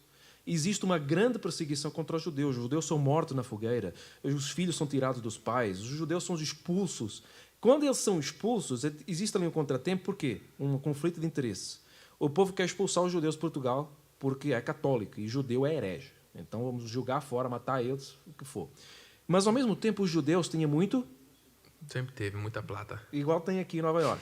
Existe uma grande perseguição contra os judeus são mortos na fogueira, os filhos são tirados dos pais, os judeus são expulsos. Quando eles são expulsos, existe ali um contratempo, por quê? Um conflito de interesse. O povo quer expulsar os judeus de Portugal porque é católico e judeu é herege. Então vamos julgar fora, matar eles, o que for. Mas, ao mesmo tempo, os judeus tinham muito... Sempre teve muita plata. Igual tem aqui em Nova York.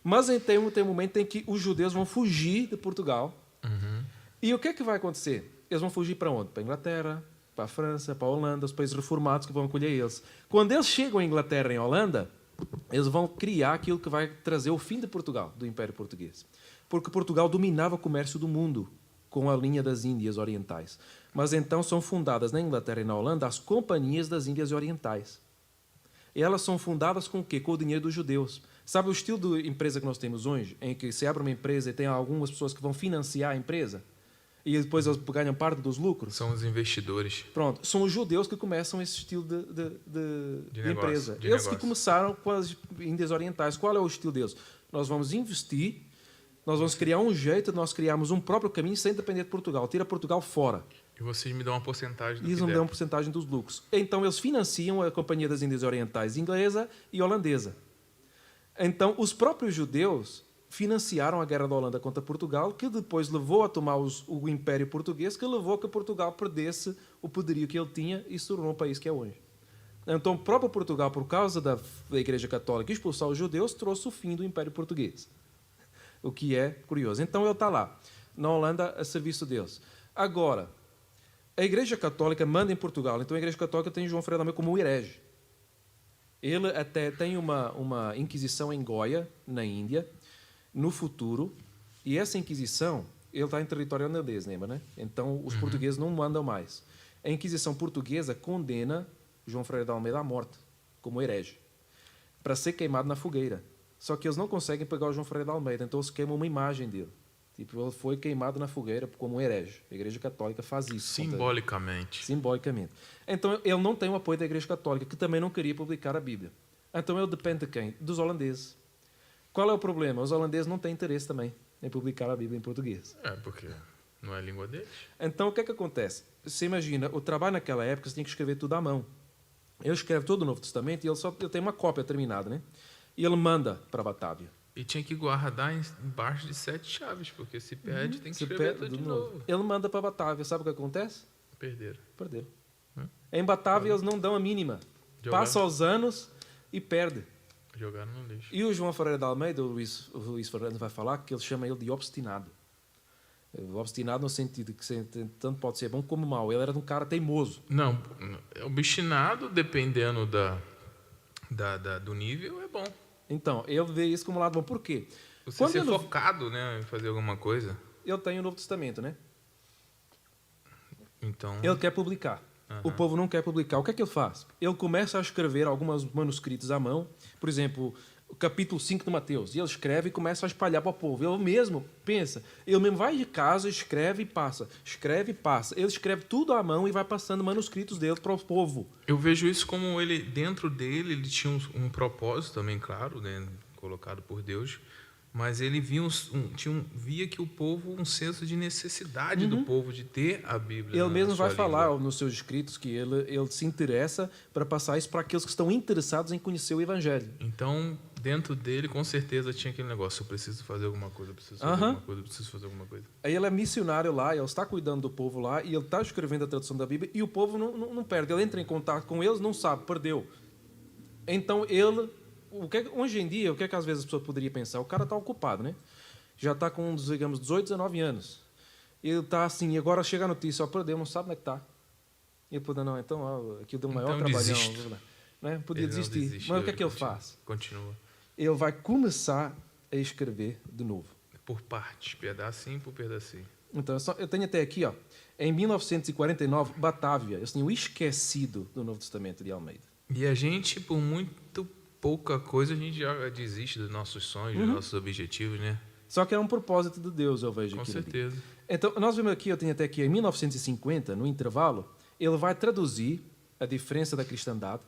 Mas tem um momento em que os judeus vão fugir de Portugal. Uhum. E o que é que vai acontecer? Eles vão fugir para onde? Para a Inglaterra, para a França, para a Holanda, os países reformados que vão acolher eles. Quando eles chegam à Inglaterra e à Holanda, eles vão criar aquilo que vai trazer o fim de Portugal, do Império Português. Porque Portugal dominava o comércio do mundo com a linha das Índias Orientais. Mas então são fundadas na Inglaterra e na Holanda as companhias das Índias Orientais. E elas são fundadas com o quê? Com o dinheiro dos judeus. Sabe o estilo de empresa que nós temos hoje, em que se abre uma empresa e tem algumas pessoas que vão financiar a empresa e depois eles ganham parte dos lucros? São os investidores. Pronto, são os judeus que começam esse estilo de empresa. De Eles negócio. que começaram com as Índias Orientais. Qual é o estilo deles? Nós vamos investir, nós vamos criar um jeito de nós criarmos um próprio caminho sem depender de Portugal. Tira Portugal fora. E vocês me dão uma porcentagem do E eles que não der. dão porcentagem dos lucros. Então, eles financiam a Companhia das Índias Orientais inglesa e holandesa. Então, os próprios judeus financiaram a Guerra da Holanda contra Portugal, que depois levou a tomar o Império Português, que levou a que Portugal perdesse o poderio que ele tinha e se tornou o país que é hoje. Então, o próprio Portugal, por causa da Igreja Católica expulsar os judeus, trouxe o fim do Império Português. O que é curioso. Então, ele está lá, na Holanda, a serviço deles. Agora, a Igreja Católica manda em Portugal. Então, a Igreja Católica tem João Ferreira da Almeida como um herege. Ele até tem uma inquisição em Goia, na Índia, no futuro, e essa inquisição, ele está em território holandês, lembra, né? Então, os portugueses não mandam mais. A Inquisição portuguesa condena João Ferreira da Almeida à morte, como herege, para ser queimado na fogueira. Só que eles não conseguem pegar o João Ferreira da Almeida, então eles queimam uma imagem dele. Tipo, ele foi queimado na fogueira como um herege. A Igreja Católica faz isso. Simbolicamente. Simbolicamente. Então, ele não tem o apoio da Igreja Católica, que também não queria publicar a Bíblia. Então, ele depende de quem? Dos holandeses. Qual é o problema? Os holandeses não têm interesse também em publicar a Bíblia em português. Porque não é a língua deles. Então, o que é que acontece? Você imagina, o trabalho naquela época, você tinha que escrever tudo à mão. Ele escreve todo o Novo Testamento e ele tem uma cópia terminada, né? E ele manda para Batávia. E tinha que guardar embaixo de 7 chaves, porque se perde, tem que escrever tudo de novo. Ele manda para Batávia. Sabe o que acontece? Perderam. Em Batávia, eles não dão a mínima. Passam os anos e perde. Jogaram no lixo. E o João Ferreira da Almeida, o Luís Fernandes vai falar que ele chama ele de obstinado. Obstinado no sentido que tanto pode ser bom como mau. Ele era um cara teimoso. Não, obstinado, dependendo do nível, é bom. Então, ele vê isso como lado bom. Por quê? Você ser focado, né, em fazer alguma coisa. Ele tem o Novo Testamento, né? Então... Ele quer publicar. O povo não quer publicar. O que é que ele faz? Ele começa a escrever alguns manuscritos à mão. Por exemplo, o capítulo 5 de Mateus. E ele escreve e começa a espalhar para o povo. Ele mesmo pensa. Ele mesmo vai de casa, escreve e passa. Escreve e passa. Ele escreve tudo à mão e vai passando manuscritos dele para o povo. Eu vejo isso como ele, dentro dele, ele tinha um propósito também, claro, né, colocado por Deus. Mas ele via que o povo, um senso de necessidade do povo de ter a Bíblia. Ele mesmo vai falar nos seus escritos que ele se interessa para passar isso para aqueles que estão interessados em conhecer o Evangelho. Então, dentro dele, com certeza, tinha aquele negócio: eu preciso fazer alguma coisa, eu preciso fazer alguma coisa, eu preciso fazer alguma coisa. Aí ele é missionário lá, ele está cuidando do povo lá, e ele está escrevendo a tradução da Bíblia, e o povo não perde. Ele entra em contato com eles, não sabe, perdeu. Então, hoje em dia, o que é que às vezes as pessoas poderiam pensar? O cara está ocupado, né? Já está com, digamos, 18, 19 anos. Ele está assim, e agora chega a notícia, perdeu, não sabe onde é que está. E ele pode, não, então, aquilo deu um maior trabalhão. Né? Podia desistir. Mas o que é que ele faz? Continua. Ele vai começar a escrever de novo. Por partes, pedacinho por pedacinho. Então, eu tenho até aqui, ó, em 1949, Batávia, assim, o esquecido do Novo Testamento de Almeida. E a gente, por muito pouca coisa, a gente já desiste dos nossos sonhos, dos nossos objetivos, né? Só que é um propósito de Deus, eu vejo aqui. Com certeza. Então, nós vemos aqui, eu tenho até aqui, em 1950, no intervalo, ele vai traduzir a diferença da cristandade.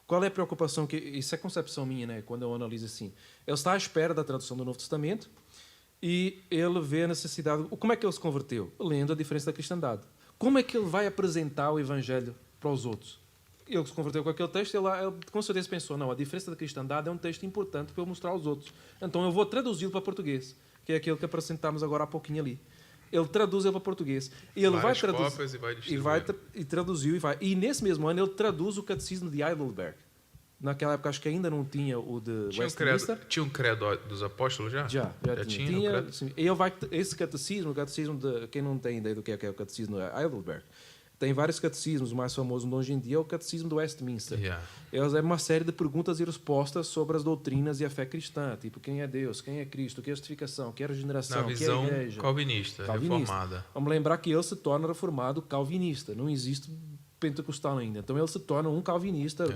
Qual é a preocupação? Isso é concepção minha, né? Quando eu analiso assim. Ele está à espera da tradução do Novo Testamento e ele vê a necessidade... Como é que ele se converteu? Lendo a diferença da cristandade. Como é que ele vai apresentar o Evangelho para os outros? Ele se converteu com aquele texto, ele com certeza pensou, não, a diferença da cristandade é um texto importante para eu mostrar aos outros. Então eu vou traduzi-lo para português, que é aquele que apresentámos agora há pouquinho ali. Ele traduz ele para português. E ele vai traduzir e traduziu e vai. E nesse mesmo ano ele traduz o Catecismo de Heidelberg. Naquela época acho que ainda não tinha o de Westminster. Tinha um credo dos apóstolos já? Já tinha. E ele vai, esse catecismo, o catecismo de quem não tem ideia do que é o catecismo de Heidelberg. Tem vários catecismos, o mais famoso hoje em dia é o catecismo do Westminster. É uma série de perguntas e respostas sobre as doutrinas e a fé cristã, tipo quem é Deus, quem é Cristo, o que é justificação, o que é regeneração, o que é a igreja. calvinista, reformada. Vamos lembrar que ele se torna reformado calvinista, não existe pentecostal ainda. Então ele se torna um calvinista,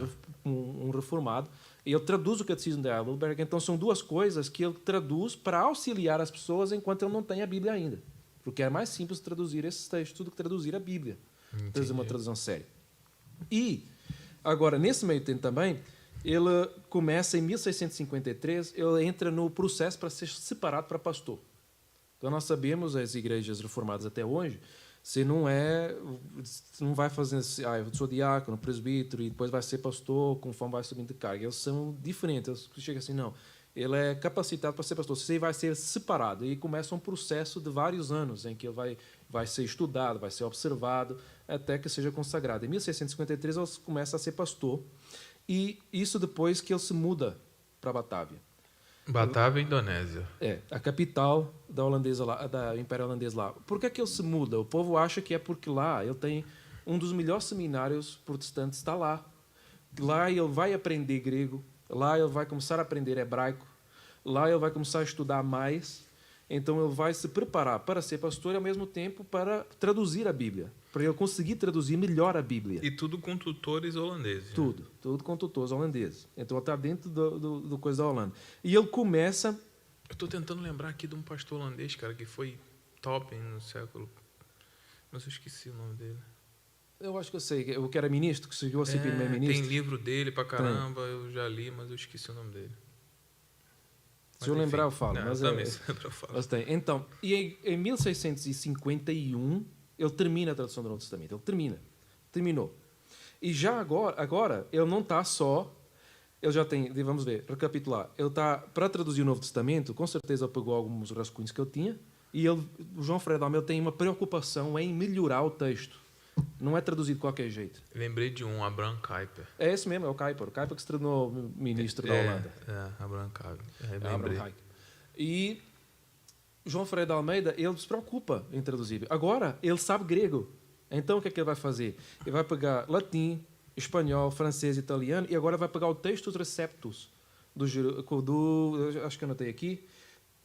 um reformado, e ele traduz o catecismo de Heidelberg. Então são duas coisas que ele traduz para auxiliar as pessoas enquanto ele não tem a Bíblia ainda. Porque é mais simples traduzir esses textos do que traduzir a Bíblia. Fazer uma tradução séria. E, agora, nesse meio tempo também, ele começa em 1653, ele entra no processo para ser separado para pastor. Então, nós sabemos, as igrejas reformadas até hoje, você não vai fazer assim, eu sou diácono, presbítero, e depois vai ser pastor, conforme vai subindo de carga. Eles são diferentes. Eles chegam assim, não, ele é capacitado para ser pastor. Você vai ser separado e começa um processo de vários anos em que ele vai ser estudado, vai ser observado até que seja consagrado. Em 1653 ele começa a ser pastor e isso depois que ele se muda para Batávia. Batávia, Indonésia. É, a capital da holandesa lá, da Império Holandês lá. Por que é que ele se muda? O povo acha que é porque lá ele tem um dos melhores seminários protestantes, está lá. Lá ele vai aprender grego, lá ele vai começar a aprender hebraico, lá ele vai começar a estudar mais. Então ele vai se preparar para ser pastor e ao mesmo tempo para traduzir a Bíblia, para ele conseguir traduzir melhor a Bíblia. E tudo com tutores holandeses. Tudo com tutores holandeses. Então ele está dentro do coisa da Holanda. E ele começa... Eu estou tentando lembrar aqui de um pastor holandês, cara, que foi top no século... Mas eu esqueci o nome dele. Eu acho que eu sei, o que era ministro, que chegou a ser primeiro-ministro. Tem livro dele pra caramba, eu já li, mas eu esqueci o nome dele. Se eu lembrar, eu falo. Não, mas também se lembrar, eu falo. Mas tem. Então, e em 1651, ele termina a tradução do Novo Testamento. Ele terminou. E já agora ele não está só... Ele já tem, vamos ver, recapitular. Ele está, para traduzir o Novo Testamento, com certeza ele pegou alguns rascunhos que ele tinha, e o João Ferreira de Almeida tem uma preocupação em melhorar o texto. Não é traduzido de qualquer jeito. Lembrei de um, Abraham Kuyper. É esse mesmo, é o Kuyper. O Kuyper que se tornou ministro da Holanda. Abraham Kuyper. Abraham Kuyper. E João Ferreira de Almeida, ele se preocupa em traduzir. Agora, ele sabe grego. Então, o que é que ele vai fazer? Ele vai pegar latim, espanhol, francês, italiano, e agora vai pegar o Textus Receptus, acho que eu anotei aqui,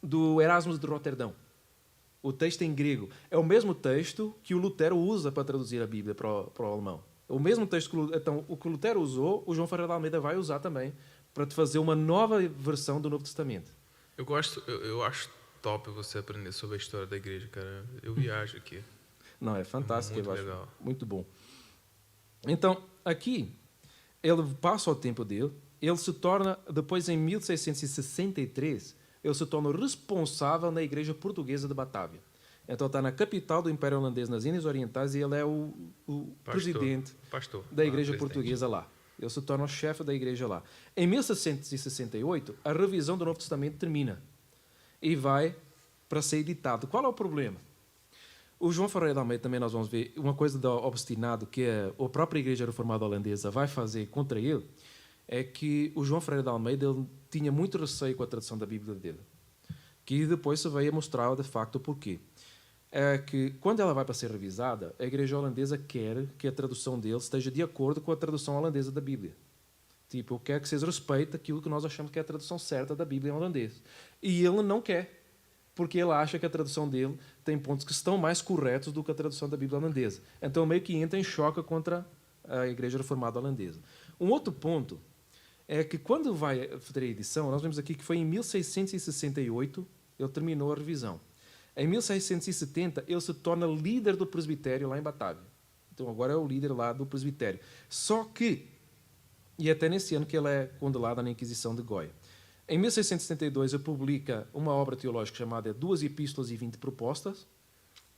do Erasmo de Roterdão. O texto em grego. É o mesmo texto que o Lutero usa para traduzir a Bíblia para o alemão. O mesmo texto então, o que o Lutero usou, o João Ferreira de Almeida vai usar também para te fazer uma nova versão do Novo Testamento. Eu acho top você aprender sobre a história da igreja, cara. Eu viajo aqui. Não, é fantástico. Muito legal. Muito bom. Então, aqui, ele passa o tempo dele, ele se torna, depois em 1663... ele se torna responsável na Igreja Portuguesa de Batávia. Então, está na capital do Império Holandês, nas Índias Orientais, e ele é o presidente da Igreja Portuguesa lá. Ele se torna o chefe da igreja lá. Em 1668, a revisão do Novo Testamento termina e vai para ser editado. Qual é o problema? O João Ferreira de Almeida, também nós vamos ver, uma coisa do obstinado que a própria Igreja Reformada Holandesa vai fazer contra ele, é que o João Ferreira de Almeida ele tinha muito receio com a tradução da Bíblia dele, que depois se veio a mostrar de facto o porquê. É que quando ela vai para ser revisada, a igreja holandesa quer que a tradução dele esteja de acordo com a tradução holandesa da Bíblia. Tipo, quer que vocês respeitem aquilo que nós achamos que é a tradução certa da Bíblia em holandês. E ele não quer, porque ele acha que a tradução dele tem pontos que estão mais corretos do que a tradução da Bíblia holandesa. Então meio que entra em choque contra a igreja reformada holandesa. Um outro ponto é que quando vai fazer a edição, nós vemos aqui que foi em 1668 ele terminou a revisão. Em 1670 ele se torna líder do presbitério lá em Batávia. Então agora é o líder lá do presbitério. Só que, e até nesse ano que ele é condenado na Inquisição de Goia. Em 1672 ele publica uma obra teológica chamada Duas Epístolas e 20 Propostas,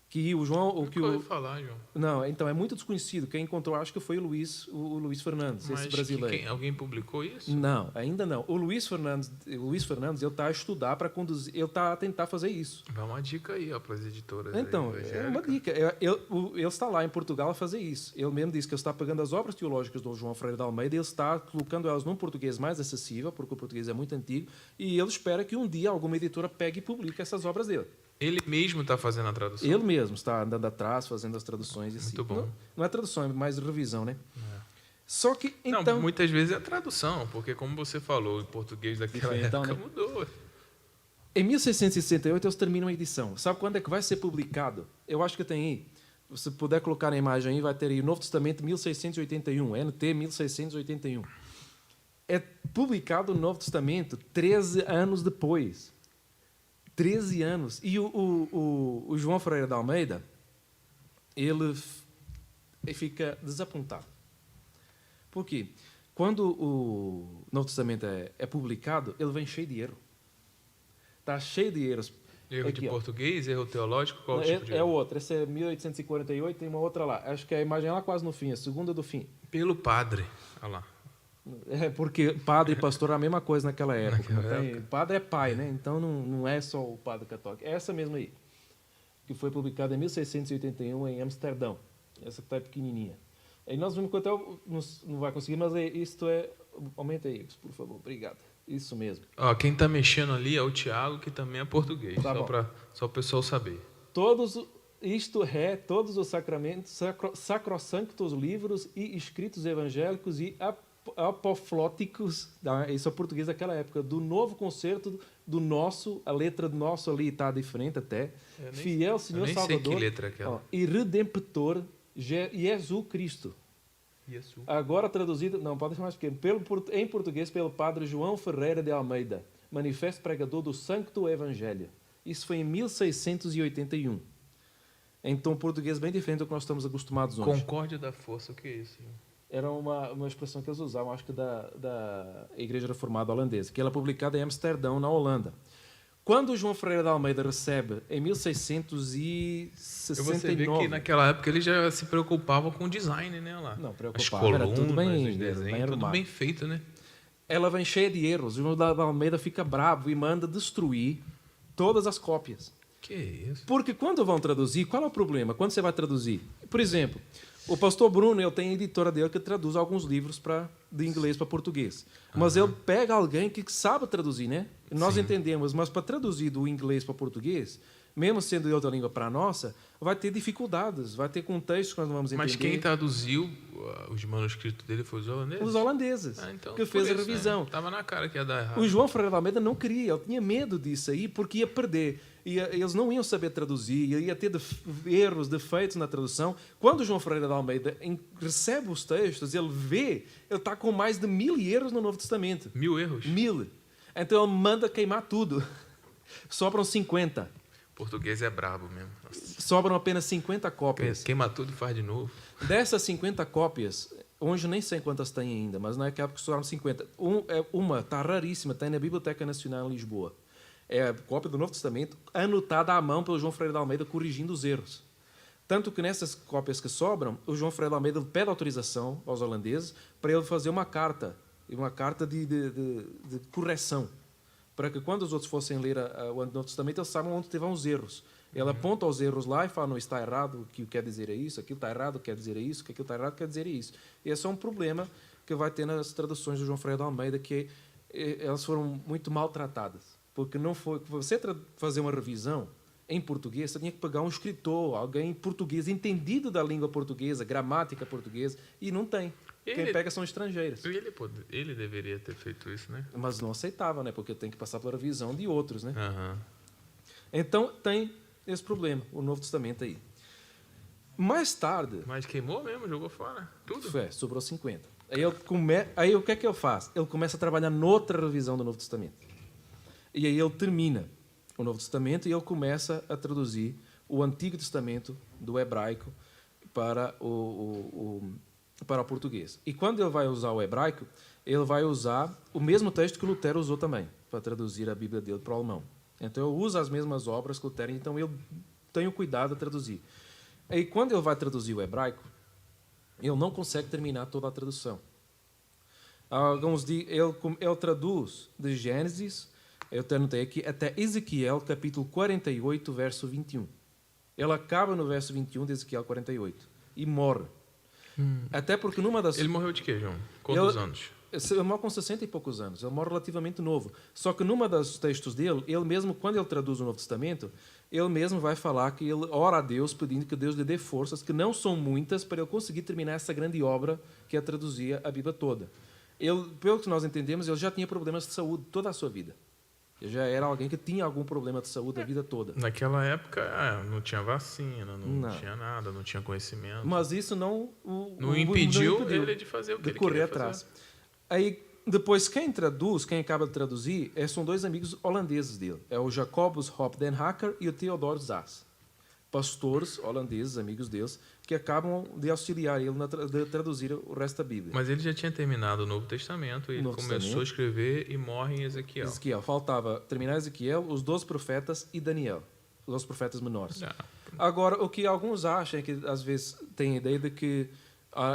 que o João... Nunca ouvi falar, João. Não, então é muito desconhecido. Quem encontrou, acho que foi o Luís Fernandes, mas esse brasileiro. Alguém publicou isso? Não, ainda não. O Luís Fernandes ele está a estudar para conduzir, ele está a tentar fazer isso. Dá uma dica aí para as editoras. Então, é uma dica. Ele está lá em Portugal a fazer isso. Ele mesmo disse que ele está pegando as obras teológicas do João Ferreira de Almeida e ele está colocando elas num português mais acessível, porque o português é muito antigo, e ele espera que um dia alguma editora pegue e publique essas obras dele. Ele mesmo está fazendo a tradução? Ele mesmo está andando atrás, fazendo as traduções. Muito bom. Não é tradução, é mais revisão, né? Só que, então... Não, muitas vezes é tradução, porque como você falou, em português daquela época mudou. Em 1668 eles terminam a edição. Sabe quando é que vai ser publicado? Eu acho que tem aí. Se puder colocar na imagem aí, vai ter aí o Novo Testamento 1681, NT 1681. É publicado o Novo Testamento 13 anos depois. 13 anos. E o João Ferreira de Almeida, ele fica desapontado. Por quê? Quando o Novo Testamento é publicado, ele vem cheio de erro. Está cheio de erros. Erro aqui, de português, erro teológico, qual tipo de erro? É outro. Esse é 1848, tem uma outra lá. Acho que a imagem é lá quase no fim, a segunda do fim. Pelo padre. Olha lá. É porque padre e pastor é a mesma coisa naquela época. Padre é pai, né? Então não é só o padre católico. É essa mesma aí, que foi publicada em 1681 em Amsterdão. Essa que está pequenininha. Aí nós vamos encontrar, não vai conseguir, mas isto é... Aumenta aí, por favor. Obrigado. Isso mesmo. Ó, quem está mexendo ali é o Tiago, que também é português. Tá só o pessoal saber. Todos os sacramentos, sacrossanctos livros e escritos evangélicos e apoflóticos, isso é português daquela época, do novo concerto do nosso, a letra do nosso ali está diferente até, fiel Senhor Salvador, sei que letra é aquela. E Redemptor Jesus Cristo. Agora traduzido, não, pode deixar mais pequeno, em português pelo padre João Ferreira de Almeida, manifesto pregador do Sancto Evangelho. Isso foi em 1681. Então, um português bem diferente do que nós estamos acostumados hoje. Concórdia da Força, o que é isso? Era uma expressão que eles usavam, acho que da Igreja Reformada Holandesa, que ela é publicada em Amsterdão, na Holanda. Quando João Ferreira de Almeida recebe, em 1669... Você vê que naquela época ele já se preocupava com o design, né? Lá. Não, preocupava, era tudo bem, tudo bem feito, né? Ela vem cheia de erros. João de Almeida fica bravo e manda destruir todas as cópias. Que isso? Porque quando vão traduzir, qual é o problema? Quando você vai traduzir? Por exemplo, o pastor Bruno, ele tem a editora dele que traduz alguns livros de inglês para português. Mas ele pega alguém que sabe traduzir, né? Nós entendemos, mas para traduzir do inglês para português, mesmo sendo de outra língua para a nossa, vai ter dificuldades, vai ter contextos que nós não vamos entender. Mas quem traduziu os manuscritos dele foi os holandeses? Os holandeses, então, que fez a revisão. Estava na cara que ia dar errado. O João Ferreira de Almeida não queria, ele tinha medo disso aí, porque ia perder. Eles não iam saber traduzir, ia ter erros, defeitos na tradução. Quando o João Ferreira de Almeida recebe os textos, ele está com mais de 1000 erros no Novo Testamento. 1000 erros? 1000. Então ele manda queimar tudo. Sobram 50. O português é brabo mesmo. Nossa. Sobram apenas 50 cópias. Queima tudo e faz de novo. Dessas 50 cópias, hoje nem sei quantas tem ainda, mas naquela época sobraram 50. Uma está raríssima, está na Biblioteca Nacional em Lisboa. É a cópia do Novo Testamento, anotada à mão pelo João Ferreira de Almeida, corrigindo os erros. Tanto que nessas cópias que sobram, o João Ferreira de Almeida pede autorização aos holandeses para ele fazer uma carta de correção, para que quando os outros fossem ler o Novo Testamento, eles saibam onde tiveram os erros. Ele aponta os erros lá e fala, não, está errado, o que quer dizer é isso, aquilo está errado, quer dizer é isso, aquilo está errado, quer dizer é isso. E esse é um problema que vai ter nas traduções do João Ferreira de Almeida, que elas foram muito maltratadas. Porque não foi... Você fazer uma revisão em português, você tinha que pegar um escritor, alguém português, entendido da língua portuguesa, gramática portuguesa, e não tem. Quem pega são estrangeiros. Ele deveria ter feito isso, né? Mas não aceitava, né? Porque tem que passar pela revisão de outros, né? Uhum. Então, tem esse problema, o Novo Testamento aí. Mais tarde... Mas queimou mesmo, jogou fora, tudo? Sobrou 50. Aí o que é que ele faz? Ele começa a trabalhar noutra revisão do Novo Testamento. E aí ele termina o Novo Testamento e ele começa a traduzir o Antigo Testamento do hebraico para o português. E quando ele vai usar o hebraico, ele vai usar o mesmo texto que Lutero usou também, para traduzir a Bíblia dele para o alemão. Então ele usa as mesmas obras que Lutero, então ele tem o cuidado de traduzir. E quando ele vai traduzir o hebraico, ele não consegue terminar toda a tradução. Ele traduz de Gênesis, eu anotei aqui, até Ezequiel, capítulo 48, verso 21. Ele acaba no verso 21 de Ezequiel 48 e morre. Até porque numa das... Ele morreu de quê, João? Quantos anos? Ele morre com 60 e poucos anos. Ele morre relativamente novo. Só que numa dos textos dele, ele mesmo, quando ele traduz o Novo Testamento, ele mesmo vai falar que ele ora a Deus pedindo que Deus lhe dê forças, que não são muitas, para ele conseguir terminar essa grande obra que é traduzir a Bíblia toda. Pelo que nós entendemos, ele já tinha problemas de saúde toda a sua vida. Ele já era alguém que tinha algum problema de saúde a vida toda. Naquela época, não tinha vacina, não tinha nada, não tinha conhecimento. Mas isso não impediu ele de fazer o que ele correr queria atrás. fazer. Aí, depois, quem acaba de traduzir, são dois amigos holandeses dele. É o Jacobus Hop den Hacker e o Theodor Zaas. Pastores holandeses, amigos deles, que acabam de auxiliar ele de traduzir o resto da Bíblia. Mas ele já tinha terminado o Novo Testamento e ele começou a escrever e morre em Ezequiel. Faltava terminar Ezequiel, os 12 profetas e Daniel, os 12 profetas menores. Agora, o que alguns acham é que, às vezes, tem a ideia de que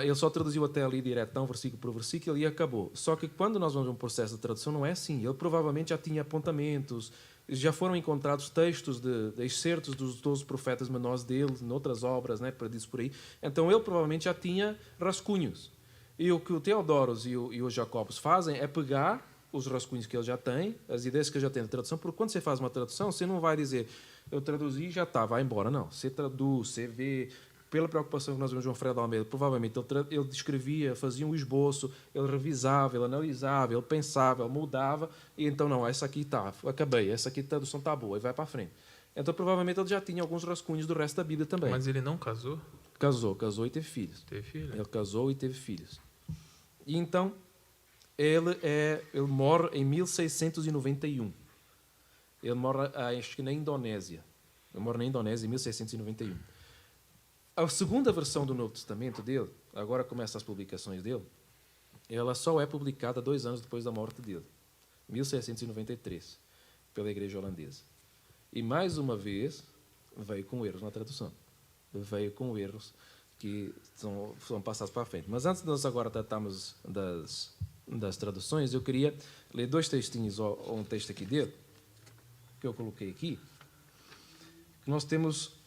Ele só traduziu até ali diretão, versículo por versículo, e acabou. Só que quando nós vamos a um processo de tradução, não é assim. Ele provavelmente já tinha apontamentos, já foram encontrados textos de excertos dos 12 profetas menores dele, noutras obras, né, para disso por aí. Então ele provavelmente já tinha rascunhos. E o que o Teodoros e o Jacobus fazem é pegar os rascunhos que ele já tem, as ideias que ele já tem de tradução, porque quando você faz uma tradução, você não vai dizer, eu traduzi e já está, vai embora. Não, você traduz, você vê. Pela preocupação que nós vemos João Ferreira de Almeida, provavelmente ele descrevia, fazia um esboço, ele revisava, ele analisava, ele pensava, ele mudava, e então, não, essa aqui está, acabei, essa aqui a tradução está boa, e vai para a frente. Então, provavelmente, ele já tinha alguns rascunhos do resto da Bíblia também. Mas ele não casou? Casou e teve filhos. Teve filho? Ele casou e teve filhos. E então, ele morre em 1691. Ele morre, acho que na Indonésia. Ele morre na Indonésia em 1691. A segunda versão do Novo Testamento dele, agora começa as publicações dele, ela só é publicada 2 anos depois da morte dele, 1693, pela Igreja Holandesa. E, mais uma vez, veio com erros na tradução. Veio com erros que são passados para a frente. Mas antes de nós agora tratarmos das traduções, eu queria ler 2 textinhos, ou um texto aqui dele, que eu coloquei aqui. Nós temos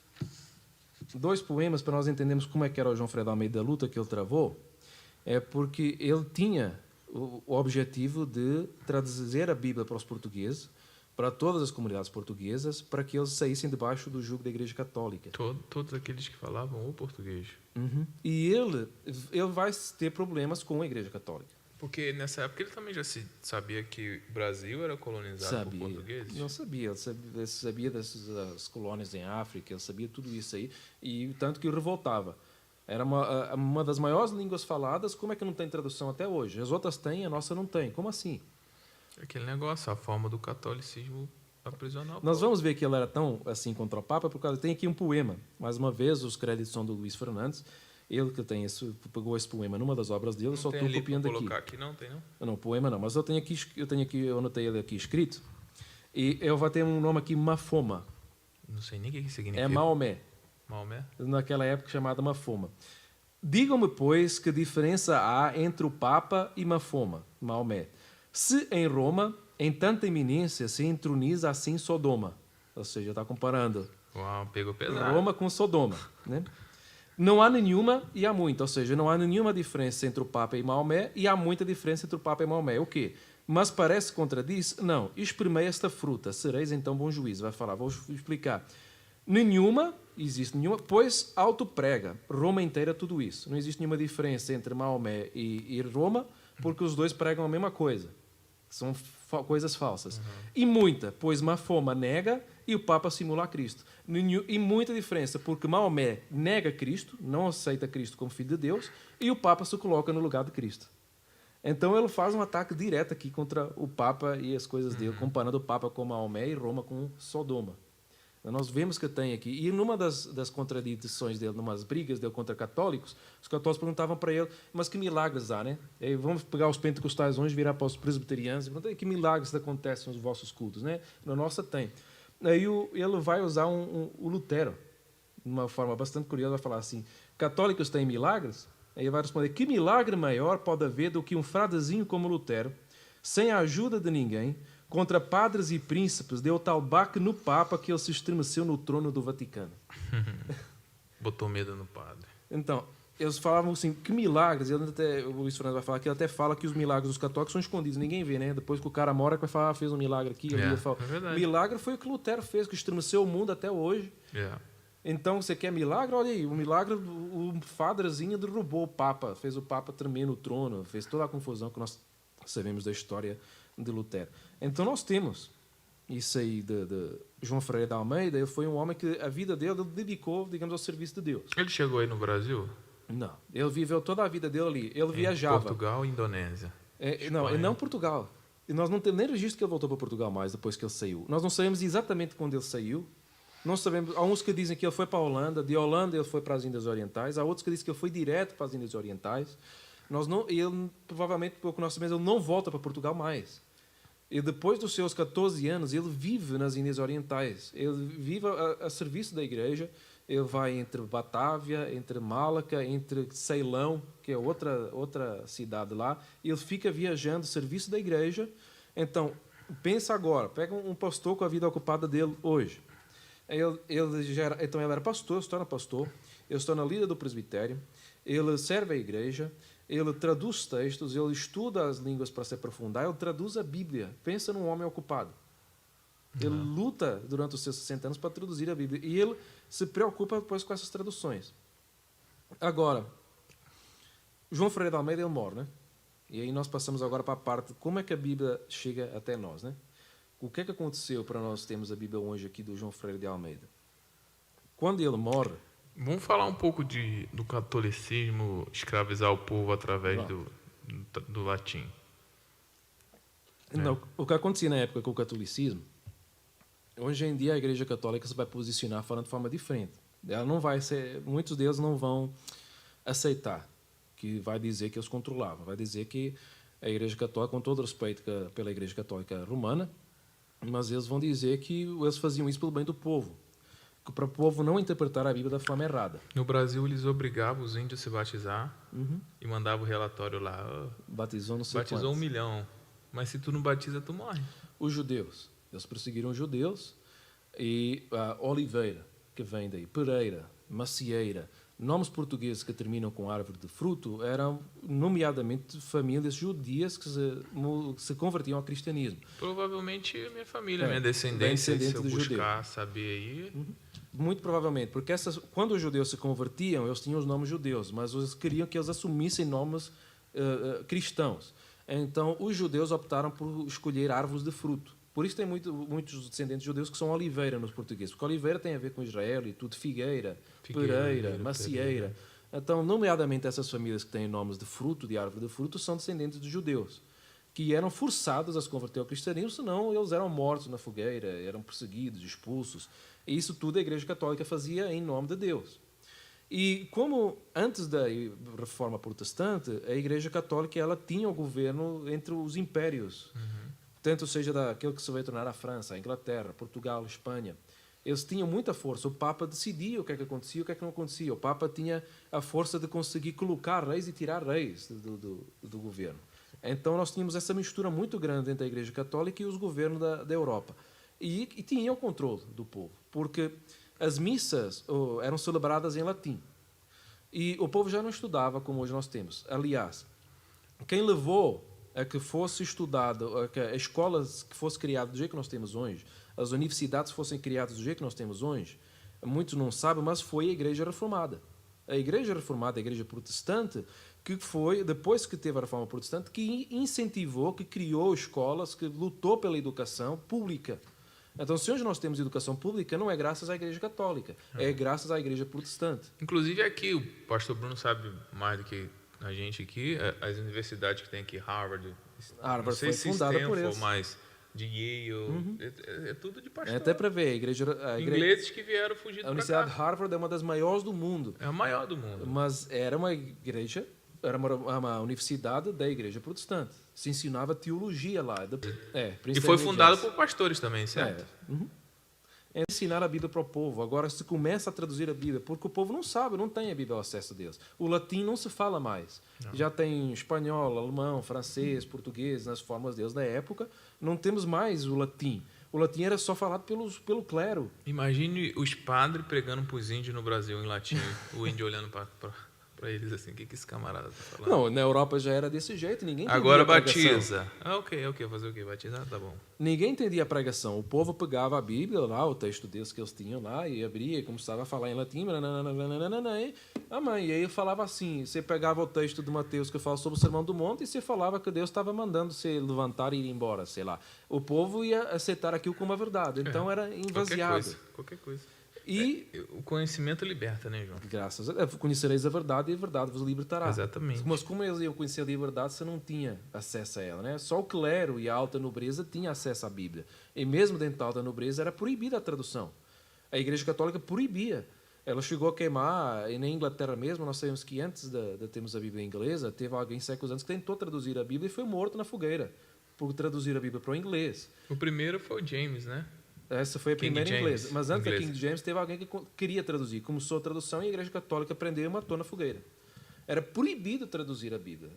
2 poemas para nós entendermos como é que era o João Ferreira de Almeida, a luta que ele travou, é porque ele tinha o objetivo de traduzir a Bíblia para os portugueses, para todas as comunidades portuguesas, para que eles saíssem debaixo do jugo da Igreja Católica. Todos aqueles que falavam o português. Uhum. E ele vai ter problemas com a Igreja Católica. Porque nessa época ele também já sabia que o Brasil era colonizado por portugueses? Não sabia. Ele sabia das colônias em África, ele sabia tudo isso aí, e tanto que o revoltava. Era uma das maiores línguas faladas, como é que não tem tradução até hoje? As outras têm, a nossa não tem. Como assim? Aquele negócio, a forma do catolicismo aprisionar. Nós vamos ver que ele era tão assim contra o Papa, porque tem aqui um poema. Mais uma vez, os créditos são do Luís Fernandes. Ele que pegou esse poema numa das obras dele, só estou copiando aqui. Aqui. Não tem, não? Não, poema não, mas eu anotei ele aqui escrito. E ele vai ter um nome aqui, Mafoma. Não sei nem o que significa. É Maomé. Maomé? Naquela época chamada Mafoma. Digam-me, pois, que diferença há entre o Papa e Mafoma, Maomé. Se em Roma, em tanta eminência, se entroniza assim Sodoma. Ou seja, está comparando Uau, pegou pesado. Roma com Sodoma, né? Não há nenhuma e há muita, ou seja, não há nenhuma diferença entre o Papa e Maomé e há muita diferença entre o Papa e Maomé. O quê? Mas parece que contradiz? Não. Exprimei esta fruta, sereis então bom juízo. Vai falar, vou explicar. Nenhuma, existe nenhuma, pois autoprega. Roma inteira tudo isso. Não existe nenhuma diferença entre Maomé e Roma, porque os dois pregam a mesma coisa. São coisas falsas. Uhum. E muita, pois Mafoma nega e o Papa simula a Cristo. E muita diferença, porque Maomé nega Cristo, não aceita Cristo como Filho de Deus, e o Papa se coloca no lugar de Cristo. Então ele faz um ataque direto aqui contra o Papa e as coisas dele, comparando o Papa com Maomé e Roma com Sodoma. Nós vemos que tem aqui, e numa das contradições dele, numas brigas dele contra católicos, os católicos perguntavam para ele, mas que milagres há, né? E vamos pegar os pentecostais hoje, virar para os presbiterianos, e perguntar, que milagres acontecem nos vossos cultos, né? Na nossa tem. Aí ele vai usar o Lutero, de uma forma bastante curiosa, vai falar assim, católicos têm milagres? Aí ele vai responder, que milagre maior pode haver do que um fradezinho como Lutero, sem a ajuda de ninguém, contra padres e príncipes, deu tal baque no Papa que ele se estremeceu no trono do Vaticano. Botou medo no padre. Então, eles falavam assim, que milagres, o Luís Fernando vai falar que ele até fala que os milagres dos católicos são escondidos, ninguém vê, né? Depois que o cara mora, que vai falar, fez um milagre aqui, ele fala, milagre foi o que Lutero fez, que estremeceu o mundo até hoje. Então, você quer milagre? Olha aí, o milagre, o padrezinho derrubou o Papa, fez o Papa tremer no trono, fez toda a confusão que nós sabemos da história de Lutero. Então nós temos isso aí de João Ferreira de Almeida. Ele foi um homem que a vida dele ele dedicou, digamos, ao serviço de Deus. Ele chegou aí no Brasil? Não, ele viveu toda a vida dele ali. Ele viajava. Portugal e Indonésia. Não Portugal. E nós não temos nem registro que ele voltou para Portugal mais depois que ele saiu. Nós não sabemos exatamente quando ele saiu. Não sabemos. Há uns que dizem que ele foi para a Holanda. De Holanda ele foi para as Índias Orientais. Há outros que dizem que ele foi direto para as Índias Orientais. Ele provavelmente, pelo que nós sabemos, ele não volta para Portugal mais. E depois dos seus 14 anos, ele vive nas Índias Orientais. Ele vive a serviço da igreja. ele vai entre Batávia, entre Malaca, entre Ceilão, que é outra cidade lá, e ele fica viajando, serviço da igreja. Então, pensa agora, pega um pastor com a vida ocupada dele hoje. Então ele era pastor, se torna pastor, ele se torna líder do presbitério, ele serve a igreja, ele traduz textos, ele estuda as línguas para se aprofundar, ele traduz a Bíblia. Pensa num homem ocupado. Ele luta durante os seus 60 anos para traduzir a Bíblia. E ele se preocupa depois com essas traduções. Agora, João Ferreira de Almeida, ele morre, né? E aí nós passamos agora para a parte de como é que a Bíblia chega até nós, né? O que é que aconteceu para nós termos a Bíblia hoje aqui do João Ferreira de Almeida? Quando ele morre... Vamos falar um pouco do catolicismo escravizar o povo através do latim. Não, o que acontecia na época com o catolicismo, hoje em dia a Igreja Católica se vai posicionar falando de forma diferente. Ela não vai ser, muitos deles não vão aceitar que vai dizer que eles controlavam, vai dizer que a Igreja Católica, com todo respeito pela Igreja Católica Romana, mas eles vão dizer que eles faziam isso pelo bem do povo, para o povo não interpretar a Bíblia da forma errada. No Brasil, eles obrigavam os índios a se batizar e mandavam o relatório lá. Batizou não sei Batizou quantos. 1 milhão. Mas se tu não batiza, tu morre. Os judeus. Eles perseguiram os judeus. E Oliveira, que vem daí, Pereira, Macieira, nomes portugueses que terminam com árvore de fruto, eram nomeadamente famílias judias que se convertiam ao cristianismo. Provavelmente a minha família, minha descendência, se eu buscar saber aí... Muito provavelmente, porque quando os judeus se convertiam, eles tinham os nomes judeus, mas eles queriam que eles assumissem nomes cristãos. Então, os judeus optaram por escolher árvores de fruto. Por isso tem muitos descendentes judeus que são oliveira nos portugueses, porque oliveira tem a ver com Israel e tudo, figueira, pereira, macieira. Então, nomeadamente essas famílias que têm nomes de fruto, de árvore de fruto, são descendentes de judeus, que eram forçados a se converter ao cristianismo, senão eles eram mortos na fogueira, eram perseguidos, expulsos. E isso tudo a Igreja Católica fazia em nome de Deus. E como antes da Reforma Protestante, a Igreja Católica ela tinha o governo entre os impérios, tanto seja daquele que se vai tornar a França, a Inglaterra, Portugal, Espanha. Eles tinham muita força. O Papa decidia o que é que acontecia e o que é que não acontecia. O Papa tinha a força de conseguir colocar reis e tirar reis do governo. Então nós tínhamos essa mistura muito grande entre a Igreja Católica e os governos da Europa. E tinha o controle do povo, porque as missas eram celebradas em latim. E o povo já não estudava como hoje nós temos. Aliás, quem levou a que fosse estudado, a que a escola que fosse criada do jeito que nós temos hoje, as universidades fossem criadas do jeito que nós temos hoje, muitos não sabem, mas foi a Igreja Reformada. A Igreja Reformada, a Igreja Protestante, que foi, depois que teve a Reforma Protestante, que incentivou, que criou escolas, que lutou pela educação pública. Então, se hoje nós temos educação pública, não é graças à Igreja Católica, é graças à Igreja Protestante. Inclusive aqui, o pastor Bruno sabe mais do que a gente aqui, as universidades que tem aqui, Harvard, não sei foi se fundada por Stanford, eles. mas de Yale, é tudo de pastor. Até para ver, Ingleses que vieram fugir a para Universidade de cá. Harvard é uma das maiores do mundo. É a maior do mundo. Mas era uma igreja, era uma universidade da Igreja Protestante. Se ensinava teologia lá. E foi fundada por pastores também, certo? É ensinar a Bíblia para o povo. Agora se começa a traduzir a Bíblia, porque o povo não sabe, não tem a Bíblia ao acesso deles. O latim não se fala mais. Não. Já tem espanhol, alemão, francês, português nas formas deles da época. Não temos mais o latim. O latim era só falado pelo clero. Imagine os padres pregando para os índios no Brasil em latim, o índio olhando para eles assim, o que esse camarada está falando? Não, na Europa já era desse jeito, ninguém entendia agora a pregação. batiza. Ok, fazer o quê? Batizar? Tá bom. Ninguém entendia a pregação. O povo pegava a Bíblia, lá, o texto deles que eles tinham lá, e abria e começava a falar em latim, e aí falava assim, você pegava o texto de Mateus que fala sobre o Sermão do Monte e você falava que Deus estava mandando você levantar e ir embora, sei lá. O povo ia aceitar aquilo como a verdade, então era envaziado. Qualquer coisa. E o conhecimento liberta, né, João? Graças a Deus. Conhecereis a verdade e a verdade vos libertará. Exatamente. Mas como eles iam conhecer a liberdade, você não tinha acesso a ela, né? Só o clero e a alta nobreza tinham acesso à Bíblia. E mesmo dentro da alta nobreza era proibida a tradução. A Igreja Católica proibia. Ela chegou a queimar, e na Inglaterra mesmo, nós sabemos que antes de termos a Bíblia inglesa, teve alguém séculos antes que tentou traduzir a Bíblia e foi morto na fogueira por traduzir a Bíblia para o inglês. O primeiro foi o James, né? Essa foi a King primeira em James, inglês. Mas antes da inglês. King James, teve alguém que queria traduzir. Começou a tradução e a Igreja Católica prendeu e matou na fogueira. Era proibido traduzir a Bíblia.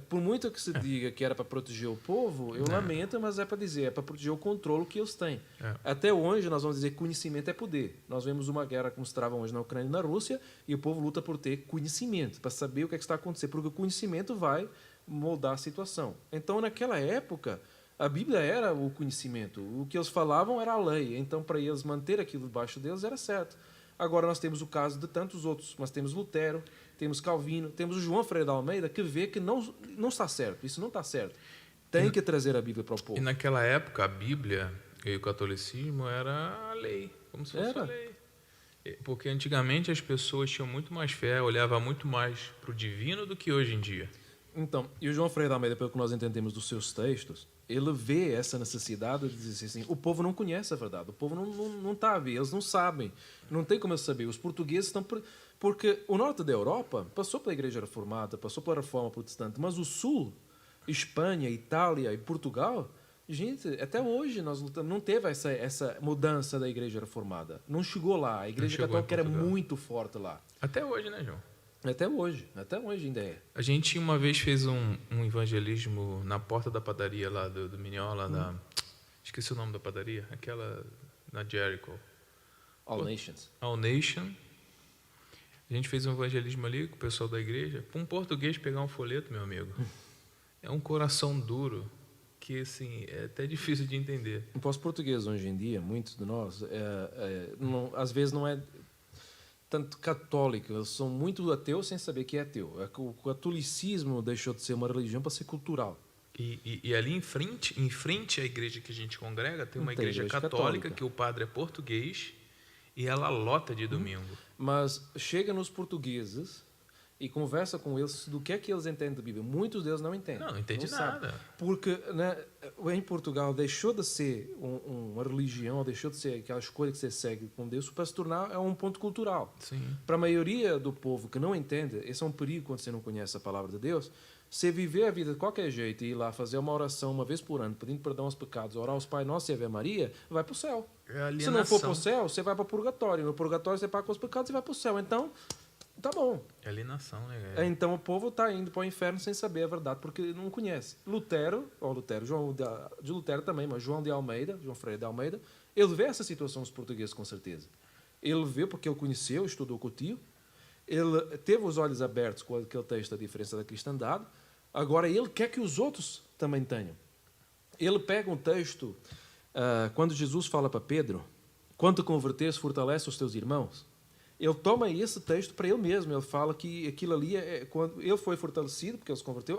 Por muito que se diga que era para proteger o povo, eu lamento, mas é para dizer, é para proteger o controle que eles têm. Até hoje, nós vamos dizer que conhecimento é poder. Nós vemos uma guerra como se trava hoje na Ucrânia e na Rússia, e o povo luta por ter conhecimento, para saber o que é que está acontecendo, porque o conhecimento vai moldar a situação. Então, naquela época, a Bíblia era o conhecimento. O que eles falavam era a lei. Então, para eles manter aquilo debaixo deles, era certo. Agora, nós temos o caso de tantos outros. Nós temos Lutero, temos Calvino, temos o João Ferreira de Almeida, que vê que não está certo. Isso não está certo. Tem que trazer a Bíblia para o povo. E naquela época, a Bíblia e o catolicismo era a lei, como se fosse a lei. Porque antigamente as pessoas tinham muito mais fé, olhavam muito mais para o divino do que hoje em dia. Então, e o João Ferreira de Almeida, pelo que nós entendemos dos seus textos, ele vê essa necessidade de dizer assim, o povo não conhece a verdade, o povo não está a ver, eles não sabem, não tem como eles saber. Os portugueses estão... Porque o norte da Europa passou pela Igreja Reformada, passou pela Reforma Protestante, mas o sul, Espanha, Itália e Portugal, gente, até hoje nós não teve essa mudança da Igreja Reformada. Não chegou lá, a Igreja Católica era muito forte lá. Até hoje, né, João? Até hoje ainda é. A gente uma vez fez um evangelismo na porta da padaria lá do Minhola, esqueci o nome da padaria, aquela na Jericho. All Nations. All Nation. A gente fez um evangelismo ali com o pessoal da igreja. Para um português pegar um folheto, meu amigo, é um coração duro que, assim, é até difícil de entender. Para os portugueses hoje em dia, muitos de nós, às vezes não é tanto católico, eles são muito ateus sem saber que é ateu. O catolicismo deixou de ser uma religião para ser cultural. E ali em frente à igreja que a gente congrega, tem uma igreja católica que o padre é português e ela lota de domingo. Mas chega nos portugueses e conversa com eles do que é que eles entendem da Bíblia. Muitos deles não entendem. Não entende nada. Porque em Portugal deixou de ser uma religião, deixou de ser aquela escolha que você segue com Deus para se tornar um ponto cultural. Sim. Para a maioria do povo que não entende, esse é um perigo quando você não conhece a palavra de Deus. Você viver a vida de qualquer jeito e ir lá fazer uma oração uma vez por ano, pedindo perdão aos pecados, orar aos Pai Nosso e Ave Maria, vai para o céu. Se não for para o céu, você vai para o purgatório. No purgatório você paga os pecados e vai para o céu. Então, tá bom. É alienação, né? Então o povo está indo para o inferno sem saber a verdade, porque não conhece. João de Lutero também, mas João Freire de Almeida, ele vê essa situação dos portugueses com certeza. Ele vê porque ele conheceu, estudou com o tio, ele teve os olhos abertos com aquele texto da diferença da cristandade, agora ele quer que os outros também tenham. Ele pega um texto, quando Jesus fala para Pedro, quando te converteres, fortalece os teus irmãos. Ele toma esse texto para ele mesmo. Ele fala que aquilo ali quando ele foi fortalecido, porque ele se converteu,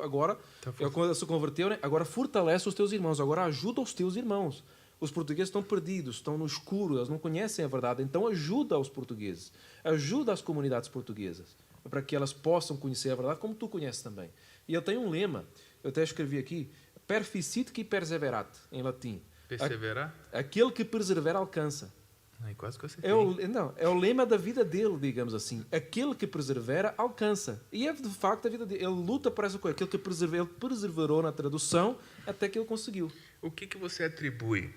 quando ele se converteu, né, agora fortalece os teus irmãos, agora ajuda os teus irmãos. Os portugueses estão perdidos, estão no escuro, eles não conhecem a verdade, então ajuda os portugueses, ajuda as comunidades portuguesas, para que elas possam conhecer a verdade, como tu conheces também. E ele tem um lema, eu até escrevi aqui, perficit qui perseverat, em latim. Perseverar? Aquele que persevera alcança. Quase que eu acertei. É o lema da vida dele, digamos assim. Aquele que persevera, alcança. E é de facto a vida dele. Ele luta por essa coisa. Aquele que ele perseverou na tradução até que ele conseguiu. O que você atribui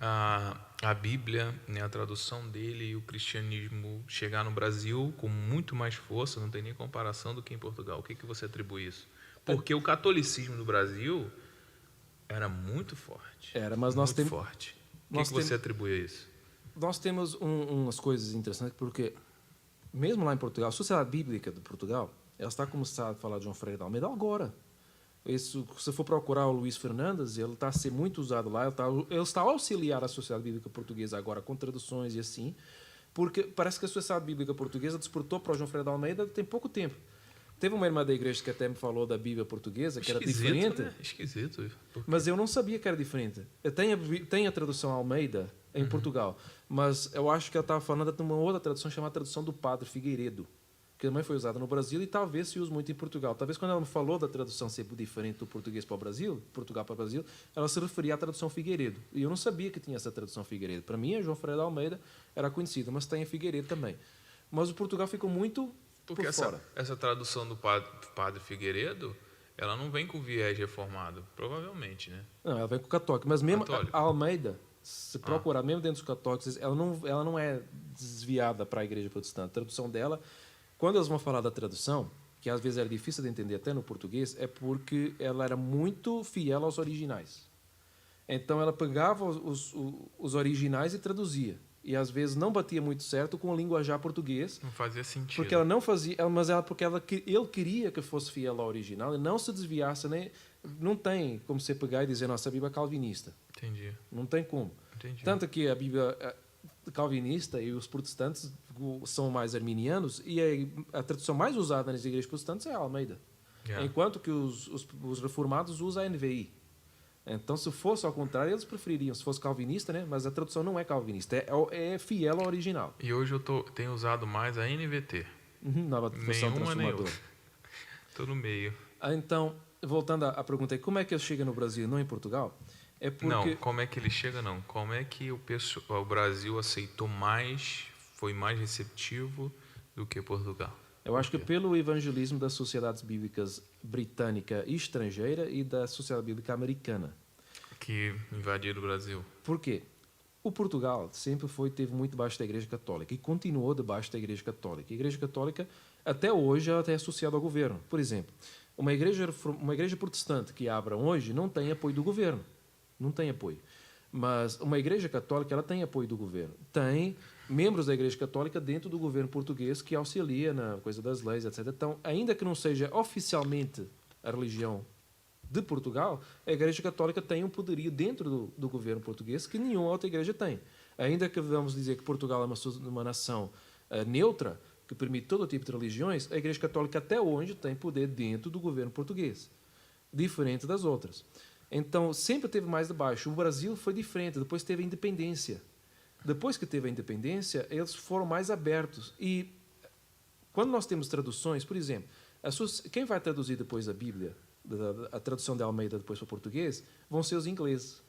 a Bíblia, né, a tradução dele e o cristianismo chegar no Brasil com muito mais força, não tem nem comparação do que em Portugal? O que você atribui isso? Porque o catolicismo no Brasil era muito forte. Mas nós temos... forte. O que você atribui a isso? Nós temos umas coisas interessantes, porque mesmo lá em Portugal, a Sociedade Bíblica de Portugal, ela está começando a falar de João Ferreira de Almeida agora. Se você for procurar o Luís Fernandes, ele está a ser muito usado lá, ele está a auxiliar a Sociedade Bíblica Portuguesa agora com traduções e assim, porque parece que a Sociedade Bíblica Portuguesa despertou para o João Ferreira de Almeida tem pouco tempo. Teve uma irmã da igreja que até me falou da Bíblia portuguesa, que era diferente. Né? Esquisito. Mas eu não sabia que era diferente. Tem a tradução Almeida em Portugal, mas eu acho que ela estava falando de uma outra tradução chamada tradução do Padre Figueiredo, que também foi usada no Brasil e talvez se use muito em Portugal. Talvez quando ela me falou da tradução ser diferente do português para o Brasil, Portugal para o Brasil, ela se referia à tradução Figueiredo. E eu não sabia que tinha essa tradução Figueiredo. Para mim, a João Ferreira de Almeida era conhecida, mas tem a Figueiredo também. Mas o Portugal ficou muito porque por fora. Essa tradução do Padre Figueiredo, ela não vem com viés reformado, provavelmente, né? Não, ela vem com católico. Mas mesmo a Almeida, se procurar, mesmo dentro dos católicos, ela não é desviada para a igreja protestante. A tradução dela, quando eles vão falar da tradução, que às vezes era difícil de entender até no português, é porque ela era muito fiel aos originais. Então ela pegava os originais e traduzia. E às vezes não batia muito certo com o linguajar português. Não fazia sentido. Porque ela não fazia, mas porque ele queria que fosse fiel ao original e não se desviasse. Nem, não tem como você pegar e dizer, nossa, a Bíblia é calvinista. Entendi. Não tem como. Entendi. Tanto que a Bíblia calvinista e os protestantes são mais arminianos e a tradução mais usada nas igrejas protestantes é a Almeida. Yeah. Enquanto que os reformados usam a NVI. Então, se fosse ao contrário, eles prefeririam, se fosse calvinista, né? Mas a tradução não é calvinista, é fiel ao original. E hoje eu tenho usado mais a NVT. Nova versão transformadora. Estou no meio. Então, voltando à pergunta, como é que ele chega no Brasil e não em Portugal? É porque... Não, como é que ele chega, não. Como é que o Brasil aceitou mais, foi mais receptivo do que Portugal? Eu acho que pelo evangelismo das sociedades bíblicas britânica e estrangeira e da sociedade bíblica americana. Que invadiram o Brasil. Por quê? O Portugal sempre teve muito debaixo da Igreja Católica e continuou debaixo da Igreja Católica. A Igreja Católica, até hoje, ela é associada ao governo. Por exemplo, uma igreja protestante que abra hoje não tem apoio do governo. Não tem apoio. Mas uma igreja católica, ela tem apoio do governo. Tem membros da igreja católica dentro do governo português que auxilia na coisa das leis, etc. Então, ainda que não seja oficialmente a religião de Portugal, a igreja católica tem um poderio dentro do governo português que nenhuma outra igreja tem. Ainda que vamos dizer que Portugal é uma nação neutra, que permite todo tipo de religiões, a igreja católica até hoje tem poder dentro do governo português, diferente das outras. Então, sempre teve mais de baixo. O Brasil foi diferente, depois teve a independência. Depois que teve a independência, eles foram mais abertos. E quando nós temos traduções, por exemplo, quem vai traduzir depois a Bíblia, a tradução de Almeida depois para o português, vão ser os ingleses.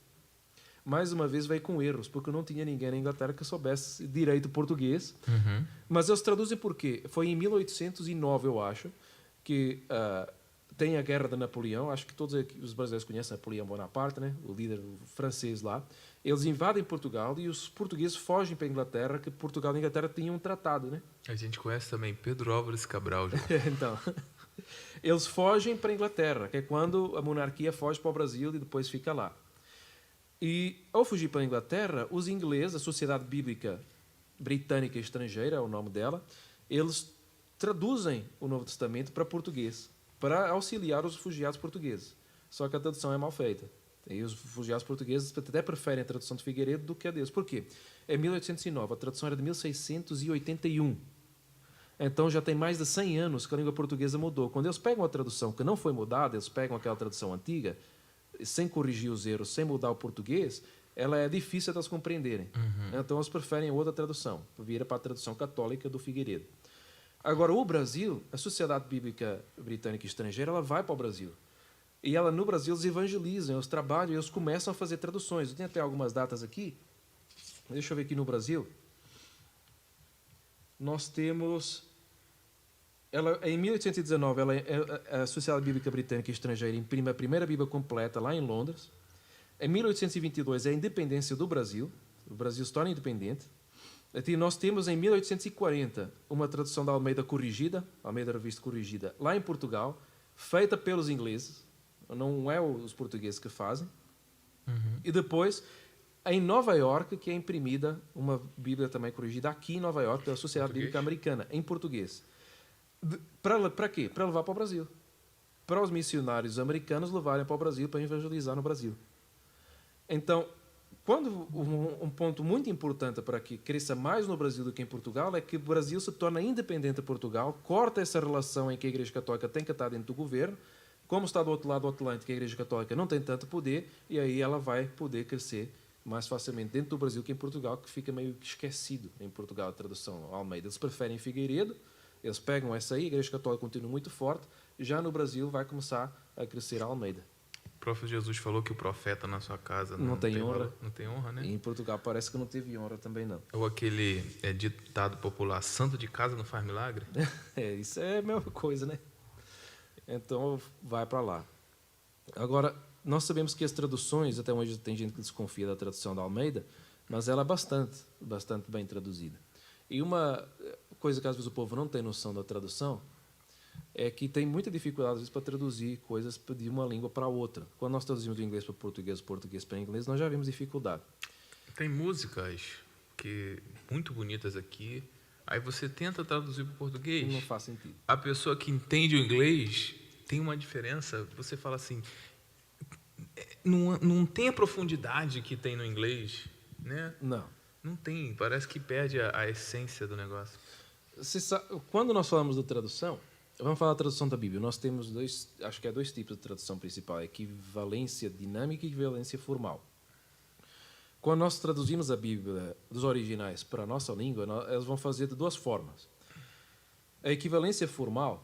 Mais uma vez veio com erros, porque não tinha ninguém na Inglaterra que soubesse direito português. Uhum. Mas eles traduzem por quê? Foi em 1809, eu acho, que... tem a Guerra de Napoleão, acho que todos os brasileiros conhecem Napoleão Bonaparte, né? O líder francês lá. Eles invadem Portugal e os portugueses fogem para a Inglaterra, que Portugal e a Inglaterra tinham um tratado, né? A gente conhece também Pedro Álvares Cabral, João. Então, eles fogem para a Inglaterra, que é quando a monarquia foge para o Brasil e depois fica lá. E ao fugir para a Inglaterra, os ingleses, a Sociedade Bíblica Britânica e Estrangeira, é o nome dela, eles traduzem o Novo Testamento para português, para auxiliar os refugiados portugueses. Só que a tradução é mal feita. E os refugiados portugueses até preferem a tradução de Figueiredo do que a deles. Por quê? É 1809, a tradução era de 1681. Então já tem mais de 100 anos que a língua portuguesa mudou. Quando eles pegam a tradução que não foi mudada, eles pegam aquela tradução antiga, sem corrigir os erros, sem mudar o português, ela é difícil de eles compreenderem. Uhum. Então eles preferem outra tradução, vira para a tradução católica do Figueiredo. Agora, o Brasil, a Sociedade Bíblica Britânica e Estrangeira, ela vai para o Brasil. E ela, no Brasil, eles evangelizam, eles trabalham, eles começam a fazer traduções. Eu tenho até algumas datas aqui. Deixa eu ver aqui no Brasil. Nós temos... em 1819, a Sociedade Bíblica Britânica e Estrangeira imprime a primeira Bíblia completa lá em Londres. Em 1822, é a independência do Brasil. O Brasil se torna independente. Nós temos em 1840 uma tradução da Almeida corrigida, Almeida Revista corrigida, lá em Portugal, feita pelos ingleses, não é os portugueses que fazem. Uhum. E depois, em Nova York, que é imprimida uma Bíblia também corrigida aqui em Nova York, pela Sociedade Bíblica Americana, em português. Para quê? Para levar para o Brasil. Para os missionários americanos levarem para o Brasil, para evangelizar no Brasil. Então, quando um ponto muito importante para que cresça mais no Brasil do que em Portugal é que o Brasil se torna independente de Portugal, corta essa relação em que a Igreja Católica tem que estar dentro do governo, como está do outro lado do Atlântico, a Igreja Católica não tem tanto poder, e aí ela vai poder crescer mais facilmente dentro do Brasil que em Portugal, que fica meio esquecido em Portugal a tradução Almeida. Eles preferem Figueiredo, eles pegam essa aí, a Igreja Católica continua muito forte, já no Brasil vai começar a crescer a Almeida. O próprio Jesus falou que o profeta na sua casa não tem honra. Valor. Não tem honra, né? E em Portugal parece que não teve honra também, não. Ou aquele ditado popular, santo de casa não faz milagre? Isso é a mesma coisa, né? Então, vai para lá. Agora, nós sabemos que as traduções, até hoje tem gente que desconfia da tradução da Almeida, mas ela é bastante bem traduzida. E uma coisa que às vezes o povo não tem noção da tradução é que tem muita dificuldade às vezes para traduzir coisas de uma língua para outra. Quando nós traduzimos do inglês para português, português para inglês, nós já vimos dificuldade. Tem músicas muito bonitas aqui, aí você tenta traduzir para o português. Não faz sentido. A pessoa que entende o inglês tem uma diferença. Você fala assim, não tem a profundidade que tem no inglês, né? Não tem, parece que perde a essência do negócio. Quando nós falamos de tradução, vamos falar da tradução da Bíblia. Nós temos dois tipos de tradução principal: equivalência dinâmica e equivalência formal. Quando nós traduzimos a Bíblia dos originais para a nossa língua, elas vão fazer de duas formas. A equivalência formal,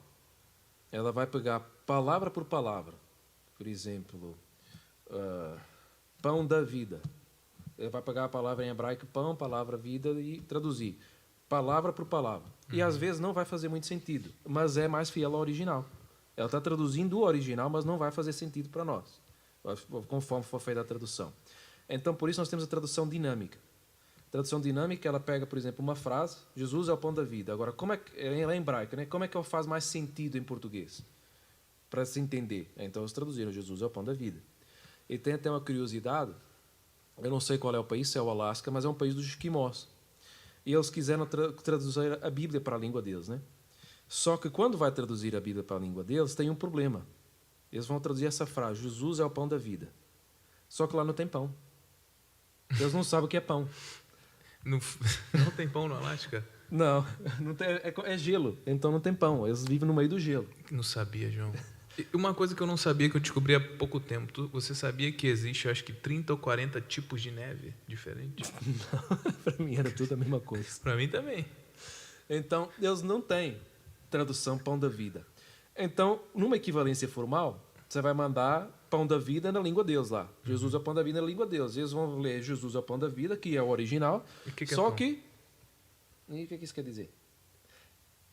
ela vai pegar palavra por palavra. Por exemplo, pão da vida. Ele vai pegar a palavra em hebraico pão, palavra vida, e traduzir palavra por palavra. E às vezes não vai fazer muito sentido, mas é mais fiel ao original. Ela está traduzindo o original, mas não vai fazer sentido para nós, conforme for feita a tradução. Então, por isso nós temos a tradução dinâmica. A tradução dinâmica, ela pega, por exemplo, uma frase, Jesus é o pão da vida. Agora, como é que ela é hebraica, né? Como é que ela faz mais sentido em português? Para se entender. Então, eles traduziram Jesus é o pão da vida. E tem até uma curiosidade. Eu não sei qual é o país, se é o Alasca, mas é um país dos esquimós. E eles quiseram traduzir a Bíblia para a língua deles, né? Só que quando vai traduzir a Bíblia para a língua deles, tem um problema. Eles vão traduzir essa frase, Jesus é o pão da vida. Só que lá não tem pão. Eles não sabem o que é pão. Não tem pão no Alasca? Não tem, é gelo, então não tem pão. Eles vivem no meio do gelo. Não sabia, João. Uma coisa que eu não sabia, que eu descobri há pouco tempo. Você sabia que existe, acho que 30 ou 40 tipos de neve diferentes? Não, para mim era tudo a mesma coisa. Para mim também. Então, eles não têm tradução pão da vida. Então, numa equivalência formal, você vai mandar pão da vida na língua deles lá. Jesus é o pão da vida na língua deles. Eles vão ler Jesus é o pão da vida, que é o original. E que só é que... E o que isso quer dizer?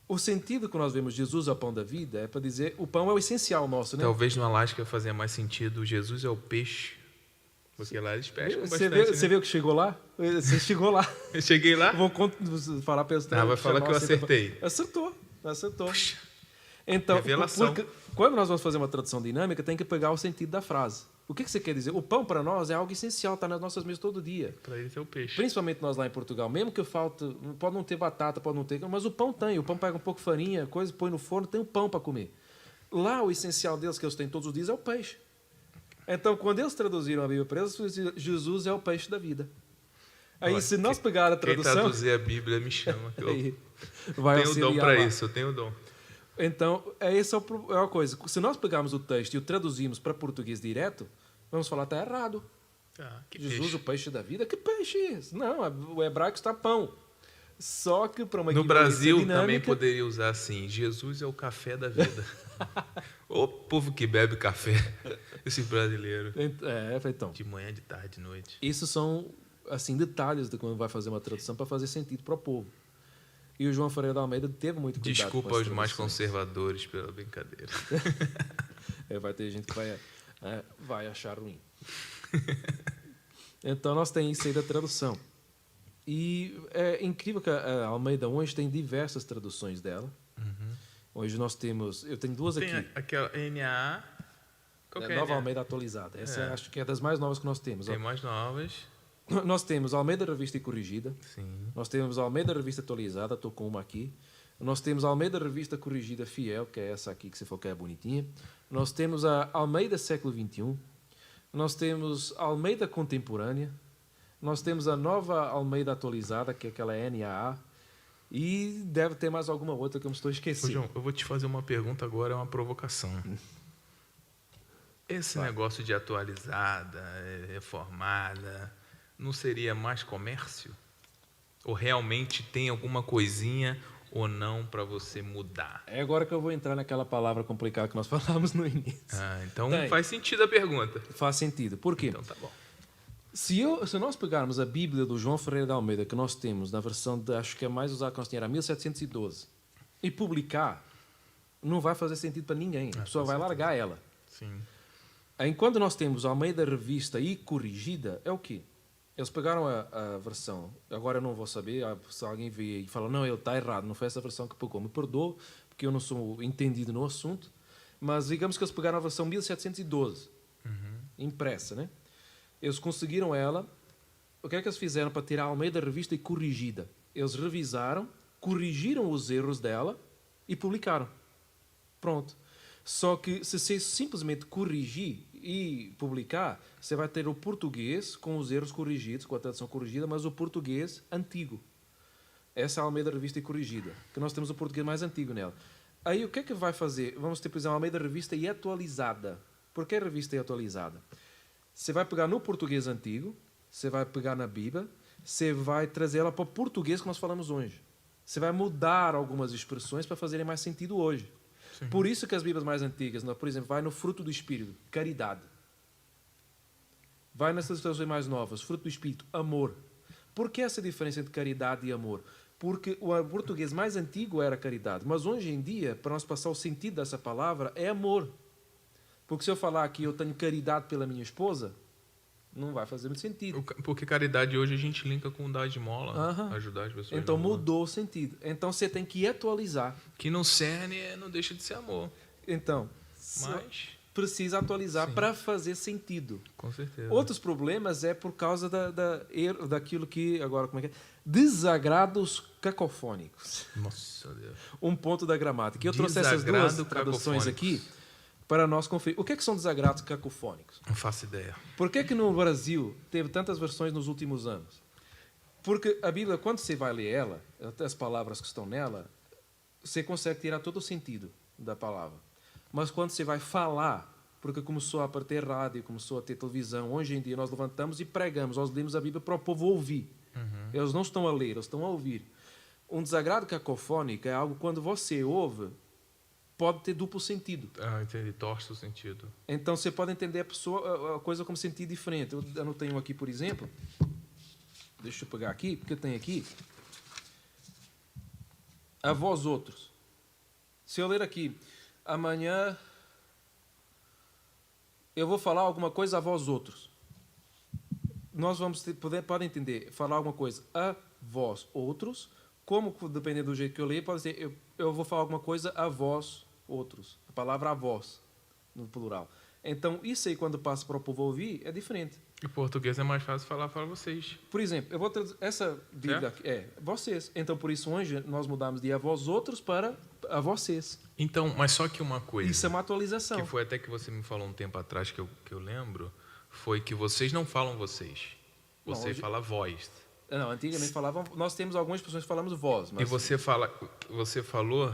O sentido que nós vemos Jesus é o pão da vida é para dizer o pão é o essencial nosso, né? Talvez no Alasca fazia mais sentido Jesus é o peixe. Porque lá eles pescam bastante. Você viu que chegou lá? Você chegou lá. Eu cheguei lá? Vou falar para eles. Vai falar que eu acertei. Acertou. Puxa. Então, Revelação. quando nós vamos fazer uma tradução dinâmica, tem que pegar o sentido da frase. O que você quer dizer? O pão para nós é algo essencial, está nas nossas mesas todo dia. Para eles é o peixe. Principalmente nós lá em Portugal, mesmo que falte, pode não ter batata, pode não ter, mas o pão tem. O pão pega um pouco de farinha, coisa, põe no forno, tem o pão para comer. Lá o essencial deles que eles têm todos os dias é o peixe. Então, quando eles traduziram a Bíblia para eles, Jesus é o peixe da vida. Aí, se nós pegar a tradução... Quem traduzir a Bíblia me chama. Eu vai tenho o dom para isso, eu tenho o dom. Então, essa é a coisa. Se nós pegarmos o texto e o traduzimos para português direto, vamos falar, está errado. Jesus, peixe. O peixe da vida? Que peixe é esse? Não, o hebraico está pão. Só que para uma no Brasil dinâmica, também poderia usar assim, Jesus é o café da vida. O povo que bebe café, esse brasileiro. Então. De manhã, de tarde, de noite. Isso são assim detalhes de quando vai fazer uma tradução para fazer sentido para o povo. E o João Ferreira da Almeida teve muito cuidado. Desculpa aos mais conservadores pela brincadeira. Vai ter gente que vai achar ruim. Então, nós temos isso aí da tradução. E é incrível que a Almeida hoje tem diversas traduções dela. Hoje nós temos... Eu tenho duas aqui. Tem aquela NAA. Nova Almeida atualizada. Essa acho que é das mais novas que nós temos. Tem mais novas. Nós temos Almeida Revista e Corrigida. Sim. Nós temos Almeida Revista Atualizada, estou com uma aqui. Nós temos Almeida Revista Corrigida Fiel, que é essa aqui que você falou que é bonitinha. Nós temos a Almeida Século XXI. Nós temos Almeida Contemporânea. Nós temos a Nova Almeida Atualizada, que é aquela NAA. E deve ter mais alguma outra que eu me estou esquecendo. João, eu vou te fazer uma pergunta agora, é uma provocação. Esse negócio de atualizada, reformada... não seria mais comércio? Ou realmente tem alguma coisinha ou não para você mudar? É agora que eu vou entrar naquela palavra complicada que nós falamos no início. Então faz sentido a pergunta. Faz sentido. Por quê? Então tá bom. Se nós pegarmos a Bíblia do João Ferreira de Almeida, que nós temos na versão, acho que é mais usada que nós tínhamos, era 1712, e publicar, não vai fazer sentido para ninguém. A pessoa vai largar ela. Sim. Enquanto nós temos a Almeida Revista e Corrigida, é o quê? Eles pegaram a versão, agora eu não vou saber, se alguém vê e fala, não, ele está errado, não foi essa versão que pegou, me perdoa, porque eu não sou entendido no assunto, mas digamos que eles pegaram a versão 1712, impressa, né? Eles conseguiram ela, o que é que eles fizeram para tirar a Almeida Revista e Corrigida? Eles revisaram, corrigiram os erros dela e publicaram. Pronto. Só que se você simplesmente corrigir e publicar, você vai ter o português com os erros corrigidos, com a tradução corrigida, mas o português antigo. Essa é a Almeida Revista e Corrigida, que nós temos o português mais antigo nela. Aí o que é que vai fazer? Vamos ter, por exemplo, a Almeida Revista e Atualizada. Por que a revista e atualizada? Você vai pegar no português antigo, você vai pegar na Bíblia, você vai trazer ela para o português que nós falamos hoje. Você vai mudar algumas expressões para fazerem mais sentido hoje. Sim. Por isso que as Bíblias mais antigas, por exemplo, vai no fruto do Espírito, caridade. Vai nessas traduções mais novas, fruto do Espírito, amor. Por que essa diferença entre caridade e amor? Porque o português mais antigo era caridade, mas hoje em dia, para nós passar o sentido dessa palavra, é amor. Porque se eu falar que eu tenho caridade pela minha esposa, não vai fazer muito sentido. Porque caridade hoje a gente linka com dar de mola, ajudar as pessoas. Então mudou o sentido. Então você tem que atualizar. Que no cerne não deixa de ser amor. Então, mas precisa atualizar para fazer sentido. Com certeza. Outros problemas é por causa daquilo que, agora como é que é? Desagrados cacofônicos. Nossa Deus. Um ponto da gramática. Eu trouxe essas duas traduções aqui para nós conferir. O que são desagrados cacofônicos? Não faço ideia. Por que no Brasil teve tantas versões nos últimos anos? Porque a Bíblia, quando você vai ler ela, as palavras que estão nela, você consegue tirar todo o sentido da palavra. Mas quando você vai falar, porque começou a ter rádio, começou a ter televisão, hoje em dia nós levantamos e pregamos, nós lemos a Bíblia para o povo ouvir. Eles não estão a ler, eles estão a ouvir. Um desagrado cacofônico é algo quando você ouve, pode ter duplo sentido. Entendi. Torce o sentido. Então, você pode entender a coisa como sentido diferente. Eu anotei um aqui, por exemplo. Deixa eu pegar aqui, porque tem aqui. A vós outros. Se eu ler aqui, amanhã eu vou falar alguma coisa a vós outros. Nós vamos poder entender, falar alguma coisa a vós outros, como, dependendo do jeito que eu leio, pode dizer, eu vou falar alguma coisa a vós outros. A palavra a vós, no plural. Então, isso aí, quando passa para o povo ouvir, é diferente. Em português é mais fácil falar para vocês. Por exemplo, eu vou traduzir essa Bíblia aqui, vocês. Então, por isso, hoje, nós mudamos de a vós outros para a vocês. Então, mas só que uma coisa... Isso é uma atualização. Que foi até que você me falou um tempo atrás, que eu lembro, foi que vocês não falam vocês. Você hoje... fala vós. Não, antigamente falavam... Nós temos algumas pessoas que falamos vós. Mas... E você falou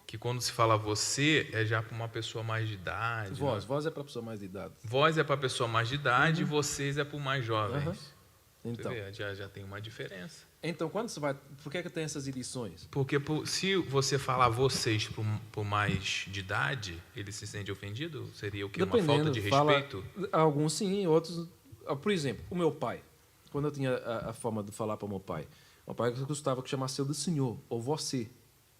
que quando se fala você, é já para uma pessoa mais de idade. Voz é para pessoa mais de idade. Voz é para pessoa mais de idade e vocês é para mais jovens. Então, você vê, já tem uma diferença. Então, quando você vai... Por que tem essas edições? Porque se você falar vocês por mais de idade, ele se sente ofendido? Seria o quê? Uma falta de respeito? Alguns sim, outros... Por exemplo, o meu pai. Quando eu tinha a forma de falar para o meu pai gostava que chamasse eu de senhor, ou você,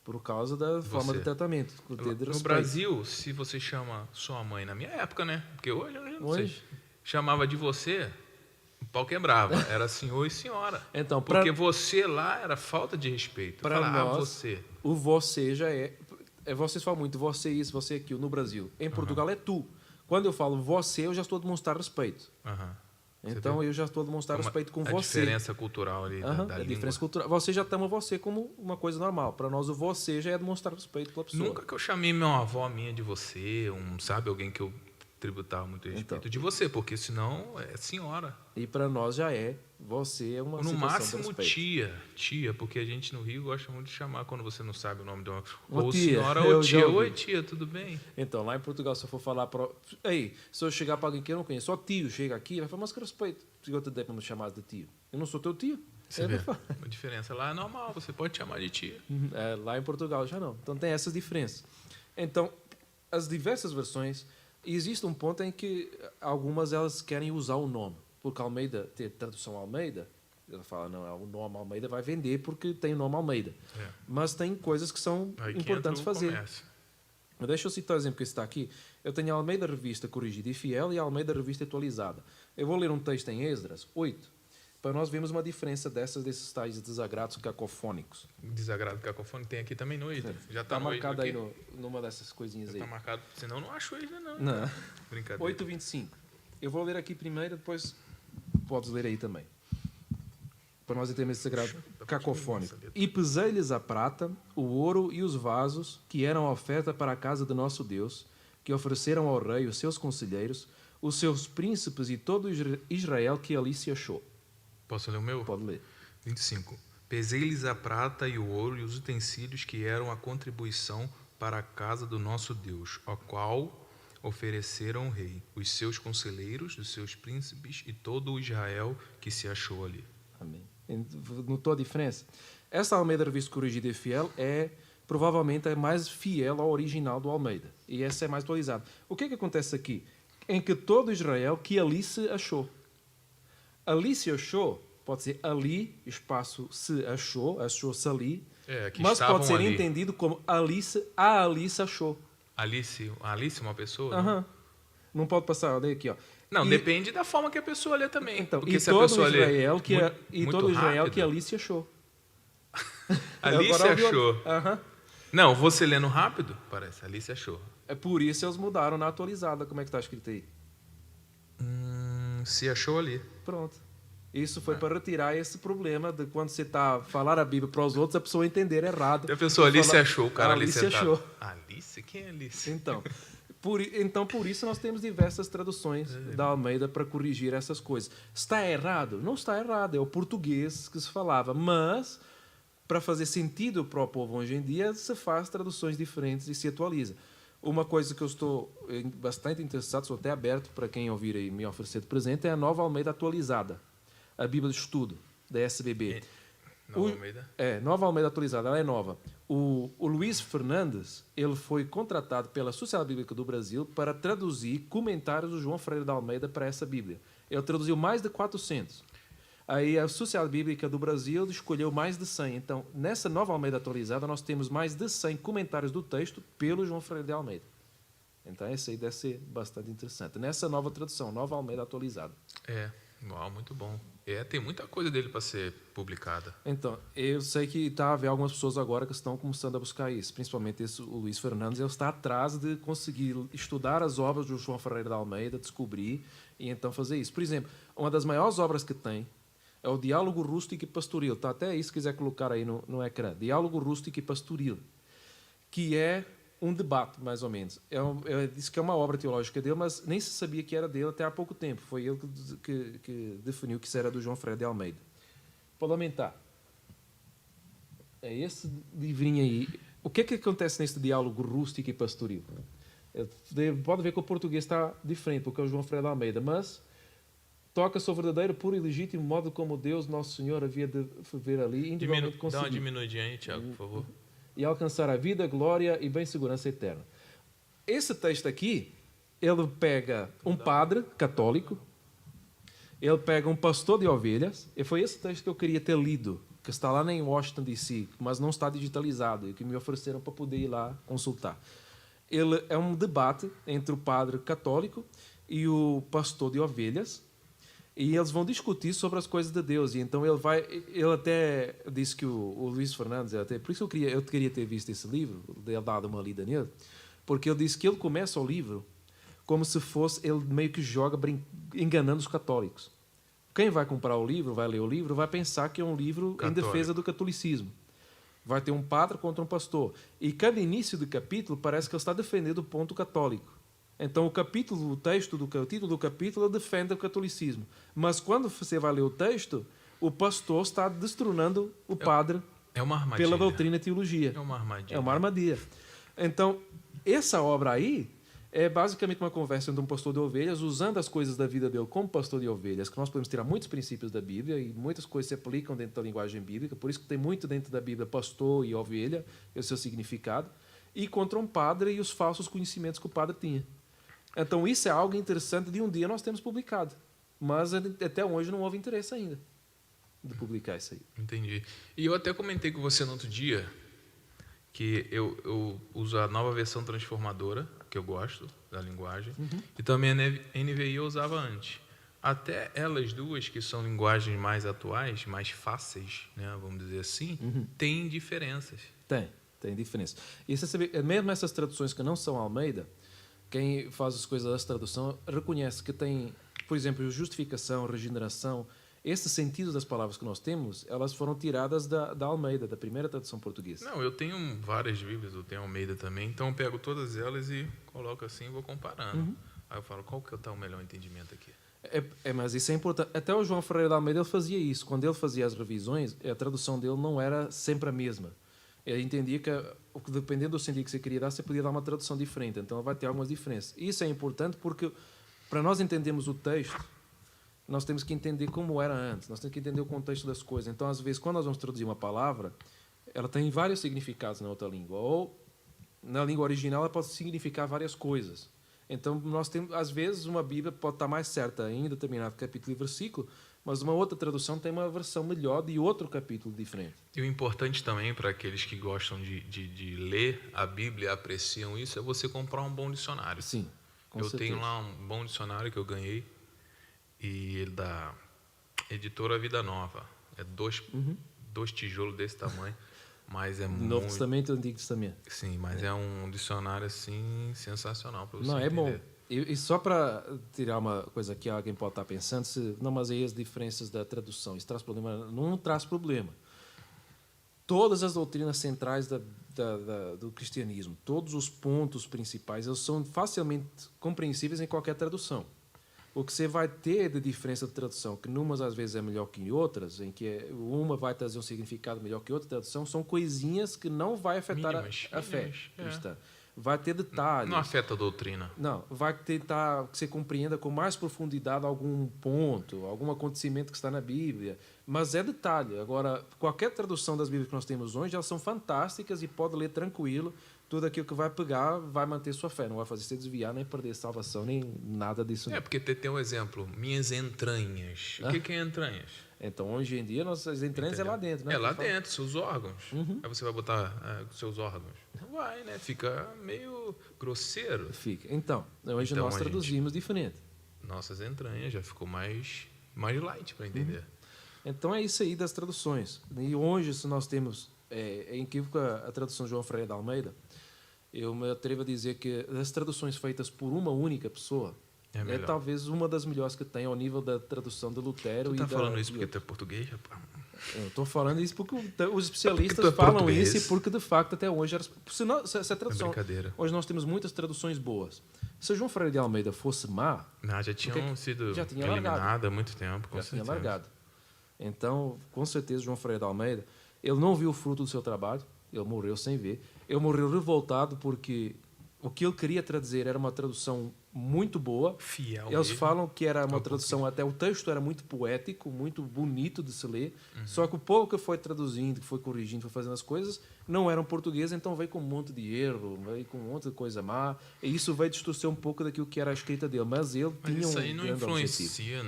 por causa da forma de tratamento. No Brasil, se você chama sua mãe, na minha época, né? Porque hoje eu não sei. Chamava de você, o pau quebrava. Era senhor e senhora. Então, porque você lá era falta de respeito. Para nós, você. O você já é... Vocês falam muito você isso, você aquilo no Brasil. Em Portugal é tu. Quando eu falo você, eu já estou a demonstrar respeito. Então, eu já estou a demonstrar respeito com você. A diferença cultural ali da língua. Diferença cultural. Você já toma você como uma coisa normal. Para nós, o você já é demonstrar respeito pela pessoa. Nunca que eu chamei minha avó minha de você, alguém que eu tributava muito respeito de você, porque senão é senhora. E para nós já é. Você é uma no máximo tia, porque a gente no Rio gosta muito de chamar quando você não sabe o nome de uma... Ou tia, senhora ou tia. Oi, tia, tudo bem? Então, lá em Portugal, se eu for falar para... se eu chegar para alguém que eu não conheço, só tio chega aqui, vai falar, mas que respeito. Se eu te der para me chamar de tio. Eu não sou teu tio. Você vê a diferença. Lá é normal, você pode chamar de tia. Lá em Portugal já não. Então, tem essas diferenças. Então, as diversas versões... Existe um ponto em que algumas elas querem usar o nome. Porque Almeida, tem tradução Almeida, ela fala, não, o nome Almeida vai vender porque tem o nome Almeida. Mas tem coisas que são importantes fazer. Mas deixa eu citar o exemplo que está aqui. Eu tenho a Almeida Revista Corrigida e Fiel e a Almeida Revista Atualizada. Eu vou ler um texto em Esdras 8, para nós vermos uma diferença desses tais desagrados cacofônicos. Desagrado cacofônico tem aqui também no Ida. Já Está está no marcado aí aqui? numa dessas coisinhas aí. Está marcado, senão eu não acho Ida, não. Não. Brincadeira. 8:25. Eu vou ler aqui primeiro, depois podes ler aí também. Para nós entendermos esse sagrado cacofônico. E pesei-lhes a prata, o ouro e os vasos, que eram a oferta para a casa de nosso Deus, que ofereceram ao rei os seus conselheiros, os seus príncipes e todo Israel que ali se achou. Posso ler o meu? Pode ler. 25. Pesei-lhes a prata e o ouro e os utensílios que eram a contribuição para a casa do nosso Deus, ao qual ofereceram o rei, os seus conselheiros, os seus príncipes e todo o Israel que se achou ali. Amém. Notou a diferença? Essa Almeida Revista Corrigida e Fiel é provavelmente a mais fiel ao original do Almeida. E essa é mais atualizada. O que é que acontece aqui? Em que todo Israel que ali se achou. Ali se achou, pode ser ali, espaço se achou, achou-se ali, mas pode ser ali. entendido como a Alice achou. Alice é uma pessoa? Uhum. Não pode passar, olha aqui, ó. Não, depende da forma que a pessoa lê também. Então, porque e se a todo pessoa Israel lê que muito, e muito todo Israel rápido, que ali se achou. Alice achou. Uhum. Não, você lendo rápido, parece. Alice achou. É por isso eles mudaram na atualizada. Como é que está escrito aí? Se achou ali. Pronto. Isso foi para retirar esse problema de quando você está a falar a Bíblia para os outros, a pessoa entender errado. E a pessoa ali se achou, o cara ali se sentado. achou. Alice? Quem é Alice? Então, por isso nós temos diversas traduções da Almeida para corrigir essas coisas. Está errado? Não está errado. É o português que se falava. Mas, para fazer sentido para o povo hoje em dia, se faz traduções diferentes e se atualiza. Uma coisa que eu estou bastante interessado, estou até aberto para quem ouvir e me oferecer de presente, é a Nova Almeida atualizada. A Bíblia de Estudo, da SBB. Nova Almeida? Nova Almeida atualizada, ela é nova. O Luiz Fernandes, ele foi contratado pela Sociedade Bíblica do Brasil para traduzir comentários do João Ferreira de Almeida para essa Bíblia. Ele traduziu mais de 400. Aí a Sociedade Bíblica do Brasil escolheu mais de 100. Então, nessa Nova Almeida atualizada, nós temos mais de 100 comentários do texto pelo João Ferreira de Almeida. Então, esse aí deve ser bastante interessante. Nessa nova tradução, Nova Almeida atualizada. Uau, muito bom. Tem muita coisa dele para ser publicada. Então, eu sei que está a haver algumas pessoas agora que estão começando a buscar isso, principalmente o Luiz Fernandes, ele está atrás de conseguir estudar as obras do João Ferreira de Almeida, descobrir e então fazer isso. Por exemplo, uma das maiores obras que tem é o Diálogo Rústico e Pastoril. Está até aí, se quiser colocar aí no ecrã. Diálogo Rústico e Pastoril, que é um debate, mais ou menos. Eu disse que é uma obra teológica dele, mas nem se sabia que era dele até há pouco tempo. Foi ele que definiu que isso era do João Ferreira de Almeida. Pode aumentar. É esse livrinho aí. O que é que acontece nesse diálogo rústico e pastoril? Pode ver que o português está diferente, porque é o João Ferreira de Almeida, mas toca-se o verdadeiro, puro e legítimo modo como Deus, Nosso Senhor, havia de viver ali, individualmente Dá uma diminuidinha aí, Tiago, por favor. E alcançar a vida, glória e bem-segurança eterna. Esse texto aqui, ele pega um padre católico, ele pega um pastor de ovelhas, e foi esse texto que eu queria ter lido, que está lá em Washington, D.C., mas não está digitalizado, e que me ofereceram para poder ir lá consultar. Ele é um debate entre o padre católico e o pastor de ovelhas, e eles vão discutir sobre as coisas de Deus. E então ele até disse que o Luiz Fernandes, por isso eu queria ter visto esse livro, ter dado uma lida nele, porque ele disse que ele começa o livro como se fosse, ele meio que joga enganando os católicos. Quem vai comprar o livro, vai ler o livro, vai pensar que é um livro católico, em defesa do catolicismo. Vai ter um padre contra um pastor. E cada início do capítulo parece que ele está defendendo o ponto católico. Então, o título do capítulo defende o catolicismo. Mas quando você vai ler o texto, o pastor está destronando o padre pela doutrina e teologia. É uma armadilha. É uma armadilha. Então, essa obra aí é basicamente uma conversa entre um pastor de ovelhas, usando as coisas da vida dele como pastor de ovelhas, que nós podemos tirar muitos princípios da Bíblia e muitas coisas se aplicam dentro da linguagem bíblica, por isso que tem muito dentro da Bíblia pastor e ovelha, é o seu significado, e contra um padre e os falsos conhecimentos que o padre tinha. Então, isso é algo interessante de um dia nós temos publicado. Mas até hoje não houve interesse ainda de publicar isso aí. Entendi. E eu até comentei com você no outro dia que eu uso a nova versão transformadora, que eu gosto da linguagem, e também a NVI eu usava antes. Até elas duas, que são linguagens mais atuais, mais fáceis, né, vamos dizer assim, têm diferenças. Tem diferença. E você sabe, mesmo essas traduções que não são Almeida, quem faz as coisas dessa tradução reconhece que tem, por exemplo, justificação, regeneração, esses sentidos das palavras que nós temos, elas foram tiradas da Almeida, da primeira tradução portuguesa. Não, eu tenho várias Bíblias, eu tenho Almeida também, então eu pego todas elas e coloco assim e vou comparando. Aí eu falo, qual que está o melhor entendimento aqui? Mas isso é importante. Até o João Ferreira de Almeida ele fazia isso. Quando ele fazia as revisões, a tradução dele não era sempre a mesma. Ele entendia que, dependendo do sentido que você queria dar, você podia dar uma tradução diferente. Então, vai ter algumas diferenças. Isso é importante porque, para nós entendermos o texto, nós temos que entender como era antes. Nós temos que entender o contexto das coisas. Então, às vezes, quando nós vamos traduzir uma palavra, ela tem vários significados na outra língua. Ou, na língua original, ela pode significar várias coisas. Então, nós temos, às vezes, uma Bíblia pode estar mais certa em determinado capítulo e versículo, mas uma outra tradução tem uma versão melhor de outro capítulo diferente. E o importante também para aqueles que gostam de ler a Bíblia e apreciam isso é você comprar um bom dicionário. Sim, com certeza. Tenho lá um bom dicionário que eu ganhei, e ele da editora Vida Nova. É dois tijolos desse tamanho. Mas é muito... Novo Testamento e Antigo Testamento. Sim, mas é um dicionário assim sensacional para você Não, é entender. bom. E só para tirar uma coisa que alguém pode estar pensando, não, mas aí as diferenças da tradução, isso traz problema? Não traz problema. Todas as doutrinas centrais do cristianismo, todos os pontos principais, eles são facilmente compreensíveis em qualquer tradução. O que você vai ter de diferença de tradução, que numas às vezes é melhor que em outras, em que uma vai trazer um significado melhor que outra tradução, são coisinhas que não vai afetar a fé cristã. Vai ter detalhes. Não afeta a doutrina. Não, vai tentar que você compreenda com mais profundidade algum ponto, algum acontecimento que está na Bíblia, mas é detalhe. Agora, qualquer tradução das Bíblias que nós temos hoje, elas são fantásticas e pode ler tranquilo. Tudo aquilo que vai pegar vai manter sua fé, não vai fazer você desviar, nem perder salvação, nem nada disso. É, porque tem um exemplo, minhas entranhas. O que é entranhas? Então, hoje em dia, nossas entranhas é lá dentro, né? É lá dentro, seus órgãos. Aí você vai botar seus órgãos. Não vai, né? Fica meio grosseiro. Fica. Então hoje nós traduzimos diferente. Nossas entranhas já ficou mais light para entender. Então é isso aí das traduções. E hoje, se nós temos... É incrível a tradução de João Ferreira de Almeida. Eu me atrevo a dizer que as traduções feitas por uma única pessoa é talvez uma das melhores que tem ao nível da tradução de Lutero. Tu tá falando isso porque tu é português, rapaz? Eu estou falando isso porque os especialistas falam isso e porque, de facto, até hoje... Se a tradução... Hoje nós temos muitas traduções boas. Se João Ferreira de Almeida fosse má... já tinham sido eliminadas há muito tempo, com certeza. Tinha largado. Então, com certeza, João Ferreira de Almeida, ele não viu o fruto do seu trabalho, ele morreu sem ver. Ele morreu revoltado porque o que ele queria traduzir era uma tradução muito boa. Fiel. Eles falam que era uma tradução, até o texto era muito poético, muito bonito de se ler, só que o povo que foi traduzindo, que foi corrigindo, foi fazendo as coisas, não eram português, então veio com um monte de erro, veio com um monte de coisa má, e isso veio distorcer um pouco daquilo que era a escrita dele. Mas ele tinha isso aí não influencia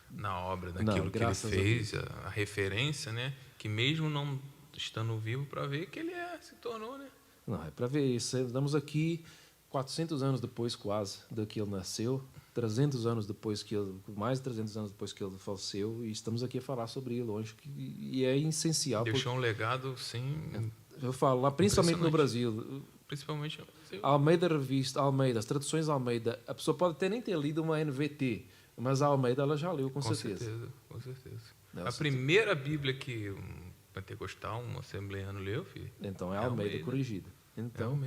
na obra, naquilo que ele fez, a referência, né? Que mesmo não estando vivo, para ver que ele se tornou, né? Não, é para ver isso. Estamos aqui 400 anos depois, quase, de que ele nasceu, 300 anos depois que ele, mais de 300 anos depois que ele faleceu, e estamos aqui a falar sobre ele hoje, e é essencial. Deixou um legado, sim. Eu falo lá, principalmente no Brasil. Principalmente no Brasil. Almeida Revista, Almeida, as traduções Almeida, a pessoa pode até nem ter lido uma NVT, mas a Almeida ela já leu, com certeza. Com certeza. A primeira Bíblia que um pentecostal, um assembleano leu, filho. Então é Almeida corrigida. Então,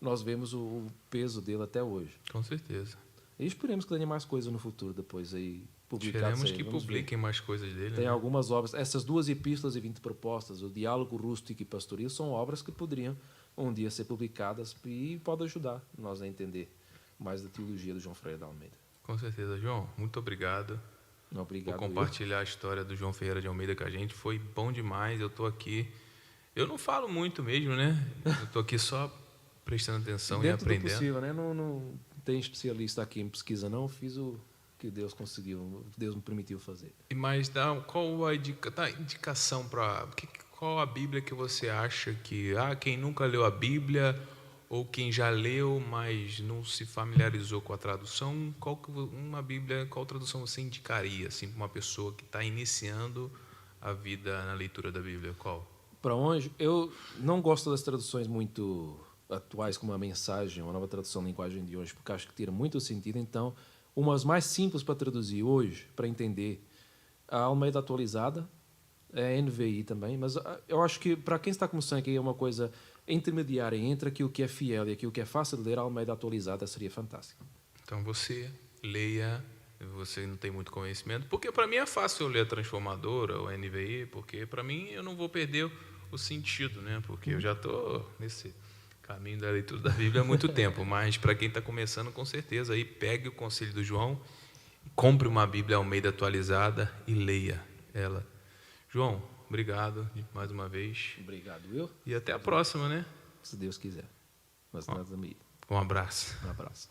nós vemos o peso dele até hoje. Com certeza. E esperemos que tenha mais coisa no futuro depois aí publicadas. Esperemos que publiquem mais coisas dele. Tem algumas obras. Essas 2 epístolas e 20 propostas, o Diálogo Rústico e Pastoril, são obras que poderiam um dia ser publicadas e pode ajudar nós a entender mais da teologia do João Ferreira de Almeida. Com certeza, João. Muito obrigado. Obrigado por compartilhar a história do João Ferreira de Almeida com a gente. Foi bom demais. Eu estou aqui. Eu não falo muito mesmo, né? Eu estou aqui só prestando atenção e aprendendo. Dentro do possível, né? Não tem especialista aqui em pesquisa, não. Fiz o que Deus conseguiu, Deus me permitiu fazer. Mas qual a indicação para... qual a Bíblia que você acha que quem nunca leu a Bíblia ou quem já leu, mas não se familiarizou com a tradução, qual tradução você indicaria assim, para uma pessoa que está iniciando a vida na leitura da Bíblia? Qual? Para onde? Eu não gosto das traduções muito atuais, como a Mensagem, uma nova tradução da linguagem de hoje, porque acho que tira muito sentido. Então, umas mais simples para traduzir hoje, para entender, a Almeida atualizada, a NVI também, mas eu acho que para quem está começando aqui é uma coisa intermediária entre aquilo que é fiel e aquilo que é fácil de ler, a Almeida atualizada seria fantástico. Então você leia, você não tem muito conhecimento, porque para mim é fácil eu ler a Transformadora ou a NVI, porque para mim eu não vou perder o sentido, né? Porque eu já estou nesse caminho da leitura da Bíblia há muito tempo, mas para quem está começando, com certeza, aí pegue o conselho do João, compre uma Bíblia Almeida atualizada e leia ela. João, obrigado mais uma vez. Obrigado, Will. E até a próxima, né? Se Deus quiser. Mas nada, amigo. Um abraço. Um abraço.